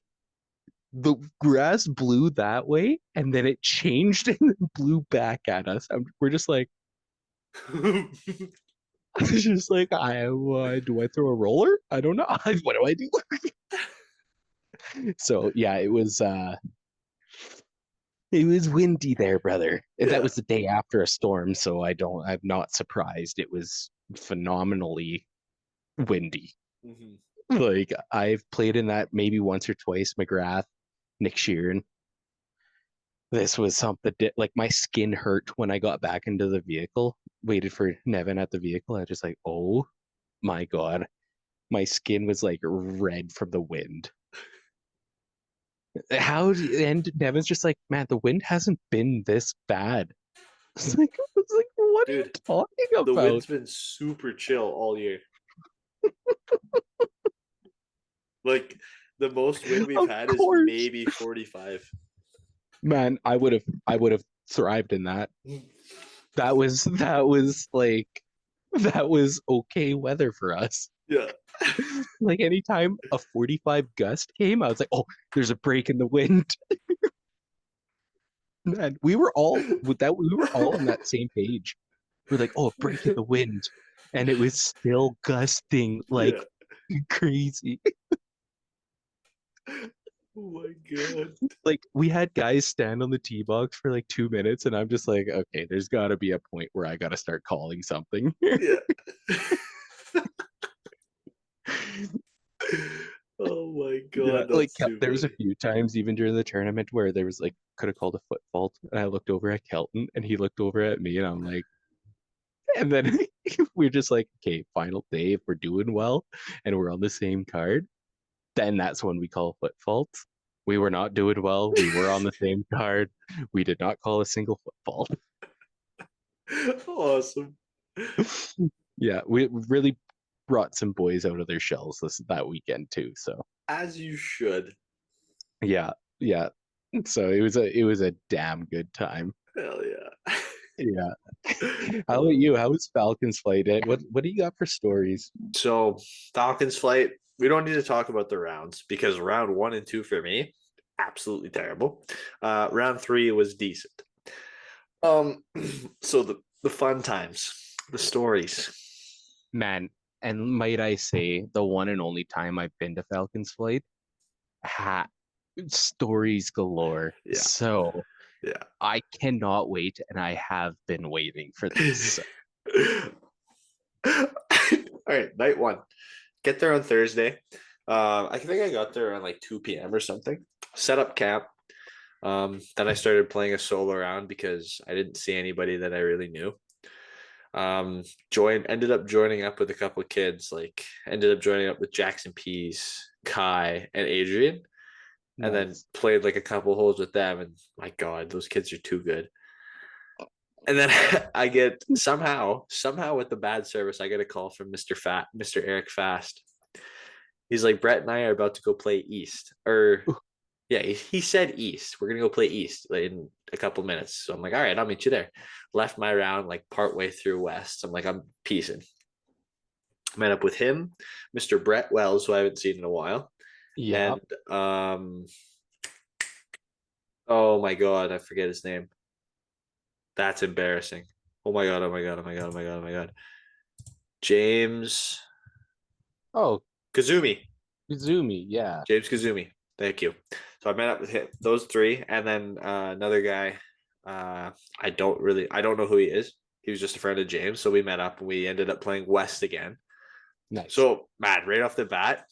The grass blew that way, and then it changed and then blew back at us. We're just like, I was just like, do I throw a roller? I don't know. What do I do? So yeah, it was windy there, brother. That Yeah. was the day after a storm, so I'm not surprised. It was phenomenally windy. Hmm. Like I've played in that maybe once or twice, McGrath, Nick Sheeran. This was something like my skin hurt when I got back into the vehicle, waited for Nevin at the vehicle. I was just like, oh my God. My skin was like red from the wind. And Nevin's just like, man, the wind hasn't been this bad. I was like, what are you Dude, talking the about? wind's been super chill all year. Like the most wind we've Of had is course. maybe 45. Man, I would have thrived in that. That was okay weather for us. Yeah. Like anytime a 45 gust came, I was like, oh, there's a break in the wind. Man, we were all on that same page. We're like, oh, a break in the wind. And it was still gusting Yeah. like crazy. Oh my god. Like we had guys stand on the tee box for like 2 minutes, and I'm just like, okay, there's got to be a point where I got to start calling something. Yeah. Oh my Yeah, god, like that's too there was a funny. few times even during the tournament where there was like could have called a foot fault, and I looked over at Kelton, and he looked over at me, and I'm like, and then we're just like, okay, final day, if we're doing well, and we're on the same card, then that's when we call foot faults. We were not doing well. We were on the same card. We did not call a single foot fault. Awesome. Yeah, we really brought some boys out of their shells that weekend too. So As you should. yeah, yeah. So it was a damn good time. Hell yeah. Yeah. How about Uh, you? How was Falcons flight? What do you got for stories? so Falcons flight, we don't need to talk about the rounds because round one and two for me, absolutely terrible. Round three was decent. Um, so the fun times, the stories. Man, and might I say, the one and only time I've been to Falcons flight, ha stories galore. Yeah, So yeah. I cannot wait, and I have been waiting for this. All right, night one. Get there on Thursday. I think I got there around like 2 p.m. or something. Set up camp. Then I started playing a solo round because I didn't see anybody that I really knew. Ended up joining up with a couple of kids, like ended up joining up with Jackson Pease, Kai, and Adrian, and then Nice. played like a couple holes with them. And my God, those kids are too good. And then I get somehow with the bad service, I get a call from Mr. Eric Fast. He's like, Brett and I are about to go play East. Or yeah, he said East. We're gonna go play East in a couple minutes. So I'm like, all right, I'll meet you there. Left my round like partway through West. I'm like, I'm peacing. Met up with him, Mr. Brett Wells, who I haven't seen in a while. Yeah. And um, oh my god, I forget his name. That's embarrassing. Oh my god, oh my god, oh my god, oh my god, oh my god. James Oh, Kazumi. Izumi. Yeah. James Kazumi. Thank you. So I met up with him, those three, and then another guy. I don't know who he is. He was just a friend of James, so we met up and we ended up playing West again. Nice. So, man, right off the bat,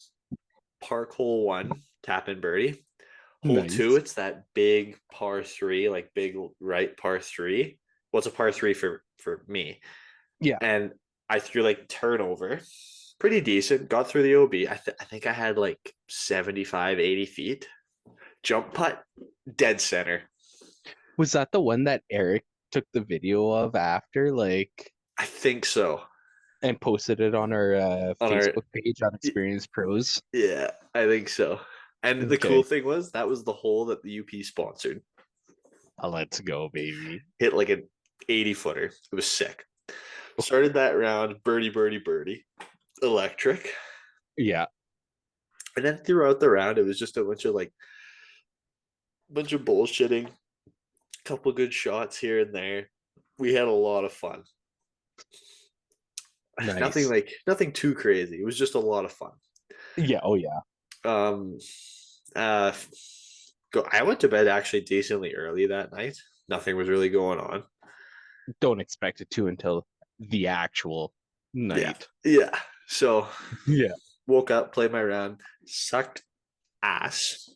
park hole one, tap in birdie. Hole two, Nice. it's that big par three, like big right par three. Well, it's a par three for me, Yeah. and I threw like turnover, pretty decent. Got through the OB. I think I had like 75, 80 feet. Jump putt, dead center. Was that the one that Eric took the video of after, like, I think so. and posted it on our On our Facebook page on Experienced Pros? yeah, I think so. And the cool Okay. thing was that was the hole that the UP sponsored. Let's go, baby. Hit like an 80 footer. It was sick. Started that round, birdie, birdie, birdie, electric. Yeah. And then throughout the round, it was just a bunch of bullshitting, a couple good shots here and there. We had a lot of fun. Nothing Nice. like nothing too crazy. It was just a lot of fun. Yeah. Oh yeah. Um, uh, I went to bed actually decently early that night. Nothing was really going on. Don't expect it to until the actual Yeah, night. yeah. So Yeah. woke up, played my round, sucked ass.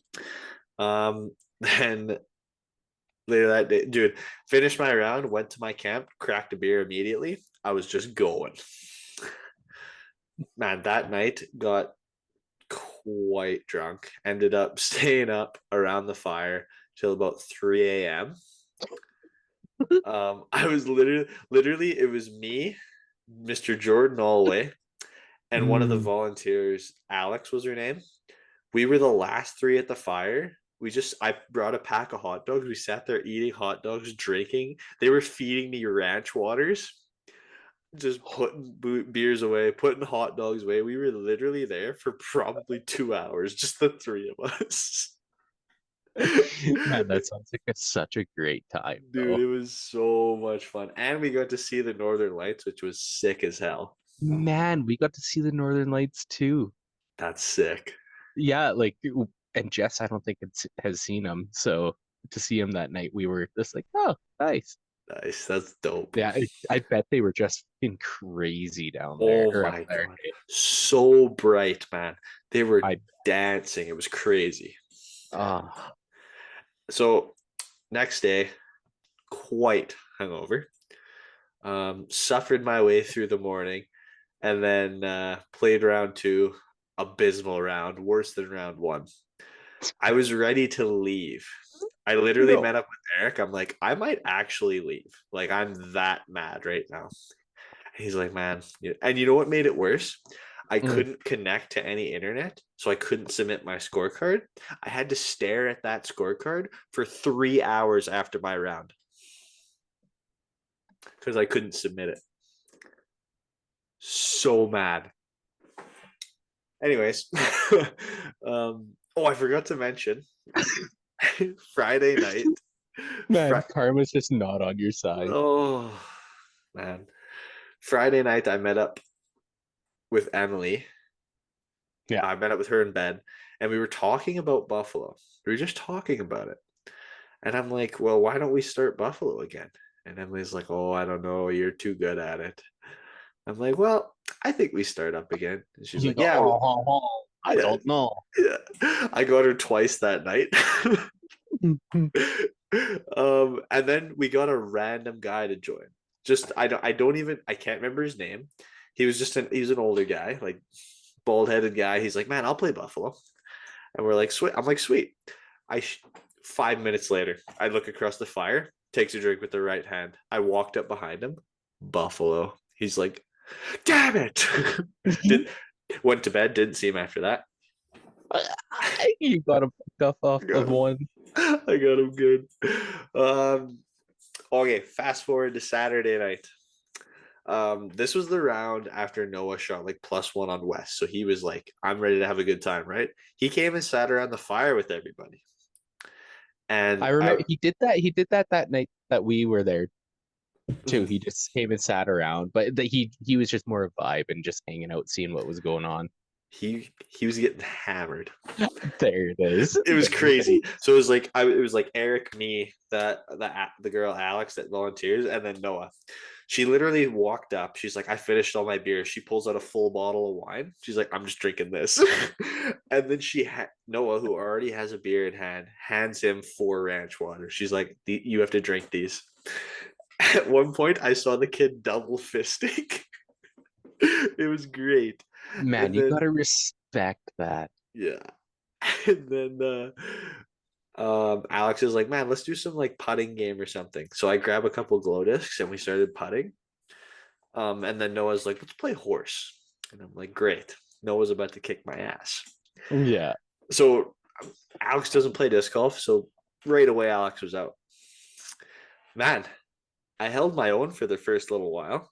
Then later that day, dude, finished my round, went to my camp, cracked a beer immediately. I was just going. Man, that night got quite drunk. Ended up staying up around the fire till about 3 a.m. I was literally, it was me, Mr. Jordan Allway, and one of the Mm. volunteers, Alex was her name. We were the last three at the fire. I brought a pack of hot dogs. We sat there eating hot dogs, drinking. They were feeding me ranch waters, just putting beers away, putting hot dogs away. We were literally there for probably 2 hours, just the three of us. Man, that sounds like such a great time, Dude, though. it was so much fun. And we got to see the Northern Lights, which was sick as hell. Man, we got to see the Northern Lights too. That's sick. Yeah, and Jess, I don't think has seen them, so to see him that night, we were just like, oh, nice. Nice. That's dope. Yeah, I bet they were just in crazy down there Oh or up my there. God. So bright, man. They were I dancing. It was crazy. ah So, next day, quite hungover. Suffered my way through the morning and then played round two, abysmal round, worse than round one. I was ready to leave. I literally no. met up with Eric. I'm like, I might actually leave. Like, I'm that mad right now. He's like, man. And you know what made it worse? I Mm. couldn't connect to any internet, so I couldn't submit my scorecard. I had to stare at that scorecard for 3 hours after my round because I couldn't submit it. So mad. Anyways, oh, I forgot to mention Friday night. Man, Fri- karma's just not on your side. oh man, Friday night I met up with Emily. Yeah. I met up with her in bed, and we were talking about Buffalo. We were just talking about it, and I'm like, "Well, why don't we start Buffalo again?" And Emily's like, "Oh, I don't know. You're too good at it." I'm like, "Well, I think we start up again." And she's You like, go, "Yeah, oh, I yeah, don't know. yeah." I got her twice that night. And then we got a random guy to join. Just I can't remember his name. He was an older guy, like bald headed guy. He's like, man, I'll play Buffalo, and we're like, sweet. I'm like, sweet. I 5 minutes later, I look across the fire, takes a drink with the right hand. I walked up behind him, Buffalo. He's like, damn it. Did Went to bed. Didn't see him after that. You got him fucked up off Got of him. one. I got him good. Um, okay, fast forward to Saturday night. This was the round after Noah shot like +1 on West. So he was like, I'm ready to have a good time, right? He came and sat around the fire with everybody. I And remember I he did that. He did that that night that we were there too. He just came and sat around, but he was just more a vibe and just hanging out, seeing what was going on. he was getting hammered. There it is. It was There it crazy. is. So it was like Eric, me, the girl Alex that volunteers, and then Noah. She literally walked up. She's like, I finished all my beer. She pulls out a full bottle of wine. She's like, I'm just drinking this. And then Noah, who already has a beer in hand, hands him 4 ranch water. She's like, you have to drink these. At one point, I saw the kid double fisting. It was great. Man, And you then gotta respect that. yeah. And then Alex is like, man, let's do some like putting game or something. So I grab a couple glow discs and we started putting. And then Noah's like, let's play horse. And I'm like, great. Noah's about to kick my ass. Yeah, So Alex doesn't play disc golf. So right away, Alex was out. Man, I held my own for the first little while.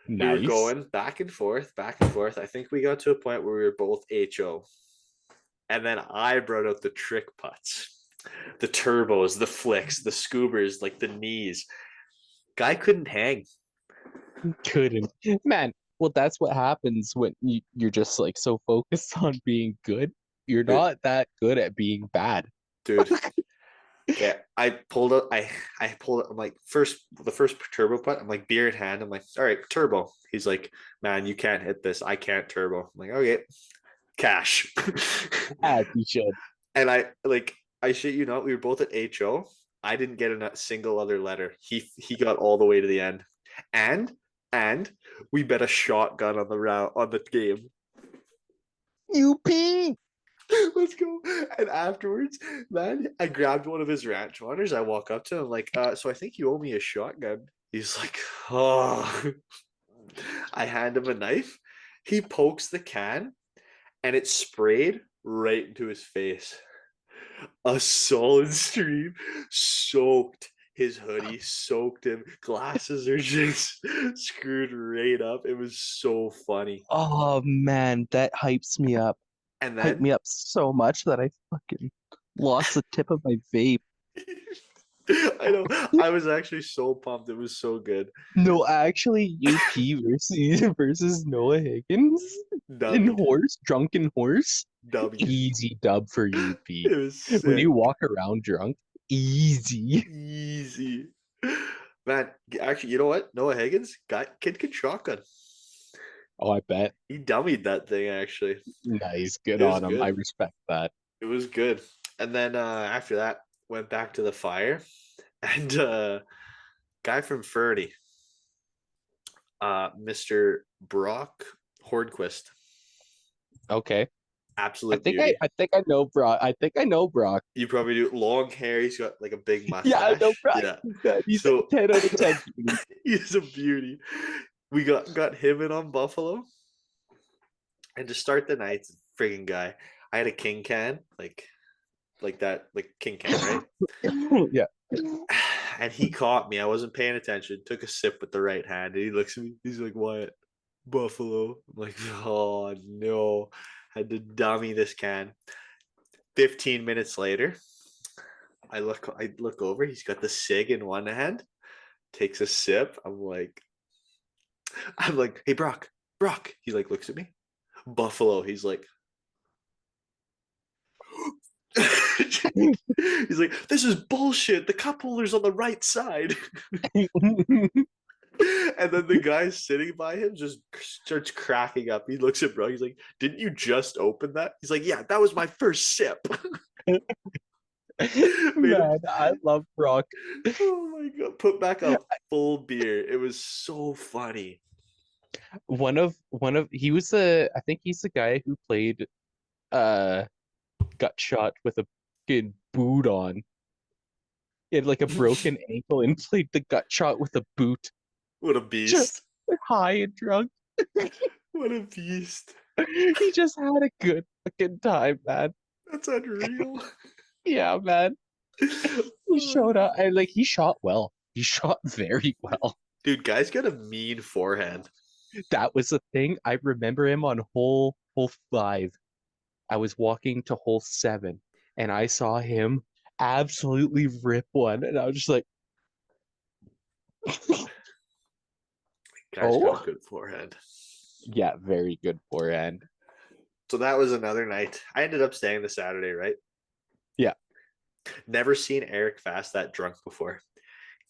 We were nice. going back and forth, back and forth. I think we got to a point where we were both HO. And then I brought out the trick putts, the turbos, the flicks, the scoobers, like the knees. Guy couldn't hang. Couldn't. Man, well, that's what happens when you're just like so focused on being good. You're dude. not that good at being bad. Dude. Okay, I pulled it. I'm like, the first turbo putt. I'm like, beer in hand. I'm like, all right, turbo. He's like, man, you can't hit this. I can't turbo. I'm like, okay, cash. As you should. And I shit you not, we were both at HO. I didn't get a single other letter. He got all the way to the end, and and we bet a shotgun on the round on the game. UP. Let's go. And afterwards, man, I grabbed one of his ranch runners. I walk up to him, like, so I think you owe me a shotgun. He's like, oh. I hand him a knife. He pokes the can and it sprayed right into his face. A solid stream soaked his hoodie, soaked him. Glasses are just screwed right up. It was so funny. Oh man, that hypes me up. And Hyped then me up so much that I fucking lost the tip of my vape. I know. I was actually so pumped. It was so good. No, actually, UP versus Noah Higgins in W. drunken horse. W. Easy dub for UP. It was When you sick. walk around drunk, easy. Easy. Man, actually, you know what? Noah Higgins got kid can shotgun. Oh, I bet. He dummied that thing actually. Nice, good It was on him. I good. respect that. It was good. And then after that, went back to the fire. And guy from Ferdy, Mr. Brock Hordquist. Okay. Absolute beauty. I think I know Brock. I think I know Brock. You probably do long hair. He's got like a big Yeah, I know mustache. Brock. Yeah. He's a So 10 out of 10 beauty. he's a beauty. We got him in on Buffalo. And to start the night, frigging guy, I had a king can, like that, like king can, right? Yeah. And he caught me. I wasn't paying attention. Took a sip with the right hand, and he looks at me. He's like, "What? Buffalo?" I'm like, "Oh no!" Had to dummy this can. 15 minutes later, I look over. He's got the cig in one hand. Takes a sip. I'm like, "Hey, Brock, Brock." He like looks at me. Buffalo. He's like, he's like, this is bullshit. The cup holder's on the right side. And then the guy sitting by him just starts cracking up. He looks at bro. He's like, didn't you just open that? He's like, yeah, that was my first sip. Made him, Man, I love Brock. oh my God, put back a full beer. It was so funny. He was the I think he's the guy who played uh got shot with a fucking boot on. He had like a broken ankle and played the gut shot with a boot. What a Just beast. high and drunk. What a beast. He just had a good fucking time, man. That's unreal. Yeah, man. He showed up and like he shot well. He shot very well. Dude, guy's got a mean forehand. That was the thing. I remember him on hole 5. I was walking to hole 7 and I saw him absolutely rip one. And I was just like, Guy's got a oh, good forehand. yeah, very good forehand. So that was another night. I ended up staying the Saturday, right? Yeah. Never seen Eric Fast that drunk before.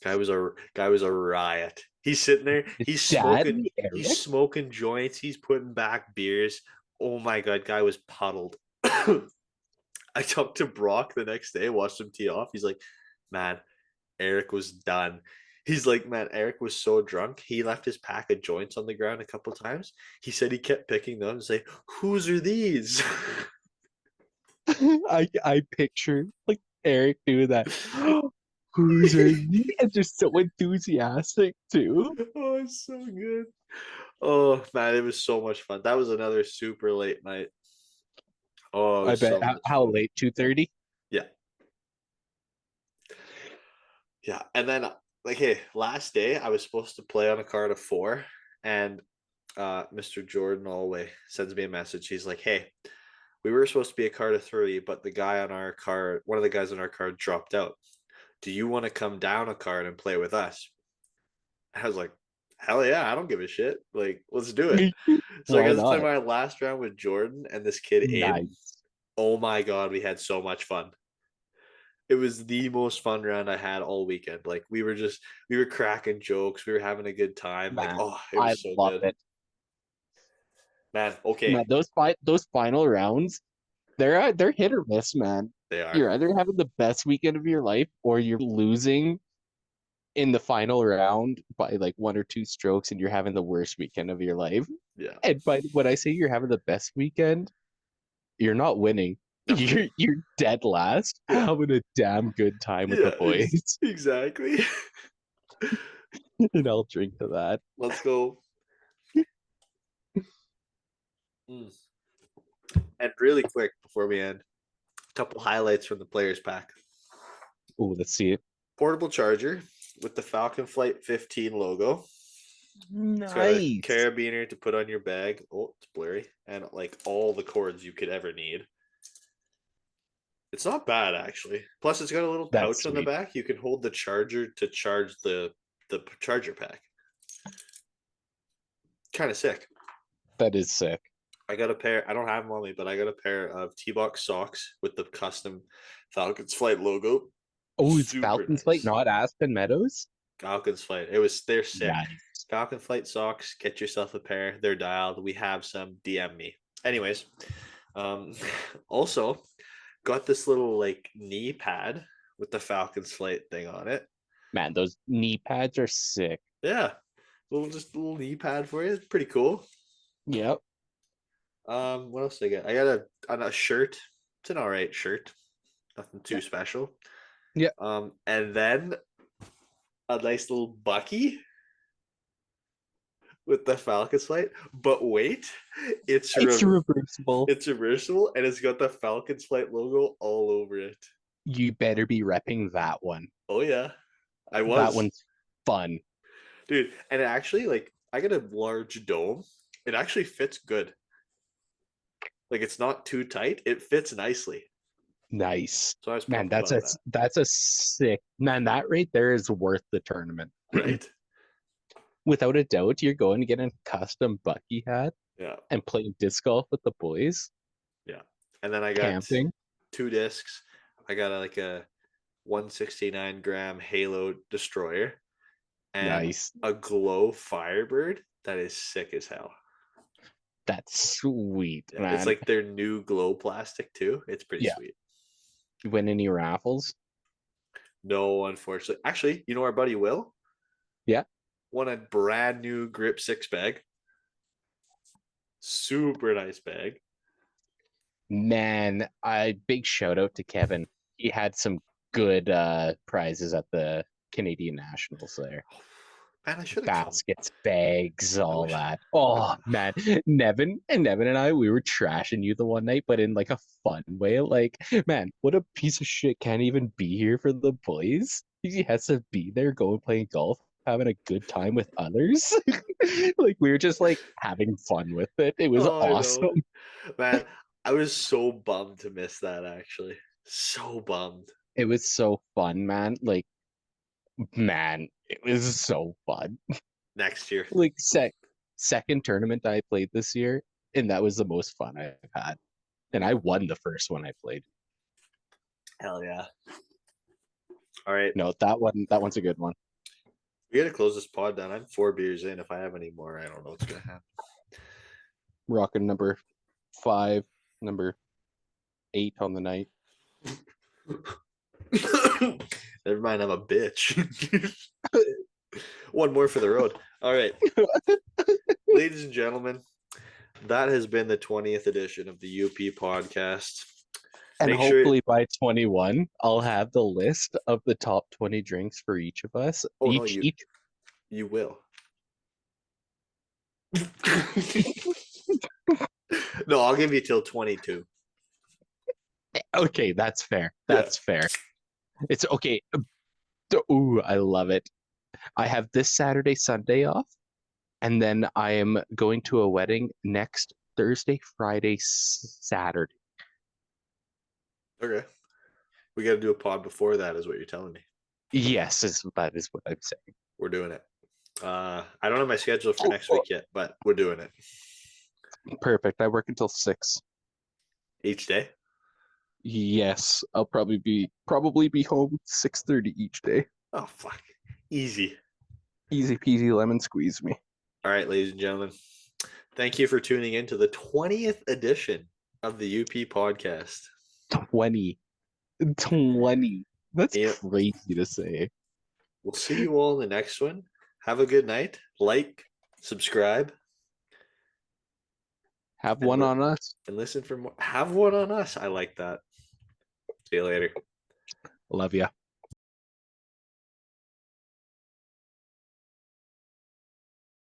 Guy was a riot. He's sitting there. His He's dad, smoking. He's Eric? smoking joints. He's putting back beers. Oh my God, guy was puddled. I talked to Brock the next day. Watched him tee off. He's like, man, Eric was done. He's like, man, Eric was so drunk. He left his pack of joints on the ground a couple times. He said he kept picking them and say, whose are these? I picture like Eric doing that. Who's are you? And just so enthusiastic too. Oh, it's so good. Oh man, it was so much fun. That was another super late night. Oh, it I was bet so much how fun. late? 2:30? Yeah, yeah. And then like, hey, last day I was supposed to play on a card of 4, and Mr. Jordan Alway sends me a message. He's like, hey, we were supposed to be a card of 3, but the guy on our card, one of the guys on our card dropped out. Do you want to come down a card and play with us? I was like, hell yeah, I don't give a shit. Like, let's do it. So I Why got to play not? my last round with Jordan and this kid Abe. Nice. Oh my god, we had so much fun. It was the most fun round I had all weekend. Like we were cracking jokes, we were having a good time. Like, Man, oh, it I was so love good. it. Man, Man, okay. those final rounds, they're hit or miss, man. They are. You're either having the best weekend of your life or you're losing in the final round by like one or two strokes and you're having the worst weekend of your life. Yeah. And by when I say you're having the best weekend, you're not winning. You're dead last, Yeah. having a damn good time with the Yeah, boys. exactly. And I'll drink to that. Let's go. Mm. And really quick before we end, a couple highlights from the players pack. Oh, let's see it. Portable charger with the Falcon Flight 15 logo. It's got a Nice. carabiner to put on your bag. Oh, it's blurry. And like all the cords you could ever need. It's not bad actually. Plus, it's got a little That's pouch on the sweet. back. You can hold the charger to charge the charger pack. Kind of sick. That is sick. I got a pair. I don't have them on me, but I got a pair of T-box socks with the custom Falcons Flight logo. Oh, it's Super Falcons Flight, nice. not Aspen Meadows. Falcons Flight. They're sick. Nice. Falcon Flight socks. Get yourself a pair. They're dialed. We have some. DM me. Anyways, um, also got this little like knee pad with the Falcons Flight thing on it. Man, those knee pads are sick. Yeah, just a little knee pad for you. It's pretty cool. Yep. What else did I get? I got a shirt. It's an all right shirt. Nothing too Yep. special. Yep. And then a nice little bucky with the Falcons flight. But wait, it's It's re- reversible. it's reversible and it's got the Falcons flight logo all over it. You better be repping that one. Oh yeah, I That was, one's fun. dude. And it actually like I got a large dome. It actually fits good. Like it's not too tight. It fits nicely. Nice. So I was Man, pumped about that. that's a sick man. That right there is worth the tournament. Right? Without a doubt, you're going to get a custom Bucky hat Yeah. and play disc golf with the boys, Yeah. And then I got camping. 2 discs. I got like a 169-gram Halo destroyer and Nice. a glow Firebird that is sick as hell. That's sweet, Yeah, it's man. like their new glow plastic too. It's pretty Yeah. sweet. You win any raffles? No, unfortunately. Actually, you know our buddy Will Yeah. won a brand new Grip 6 bag. Super nice bag. Man, I big shout out to Kevin. He had some good prizes at the Canadian Nationals there. Man, I should have come. Baskets, bags, I all wish. that. I, Oh man, Nevin and I, we were trashing you the one night, but in like a fun way. Like, man, what a piece of shit can't even be here for the boys. He has to be there, going playing golf, having a good time with others. Like we were just like having fun with it. It was oh, I know. awesome. Man, I was so bummed to miss that actually. So bummed. It was so fun, man. Like, man, it was so fun. Next year. Like second tournament I played this year, and that was the most fun I've had. And I won the first one I played. Hell yeah. All right. No, that one's a good one. We gotta close this pod down. I'm 4 beers in. If I have any more, I don't know what's gonna happen. Rocking number 5, number 8 on the night. Never mind, I'm a bitch. One more for the road. All right. Ladies and gentlemen, that has been the 20th edition of the UP podcast. And Make sure. hopefully by 21, I'll have the list of the top 20 drinks for each of us. Oh no, you will. No, I'll give you till 22. Okay, that's fair. Yeah. That's fair. It's okay. Ooh, I love it. I have this Saturday, Sunday off, and then I am going to a wedding next Thursday, Friday, Saturday. Okay. We got to do a pod before that, is what you're telling me. Yes, that is what I'm saying. We're doing it. I don't have my schedule for next week yet, but we're doing it Perfect. I work until 6. each day. Yes, I'll probably be home 6:30 each day. Oh fuck, easy. Easy peasy lemon squeeze me. All right, ladies and gentlemen, thank you for tuning in to the 20th edition of the UP podcast. 20. 20. That's Yep. crazy to say. We'll see you all in the next one. Have a good night. Like, subscribe, Have and one on us. listen for more. Have one on us. I like that. See you later. Love ya.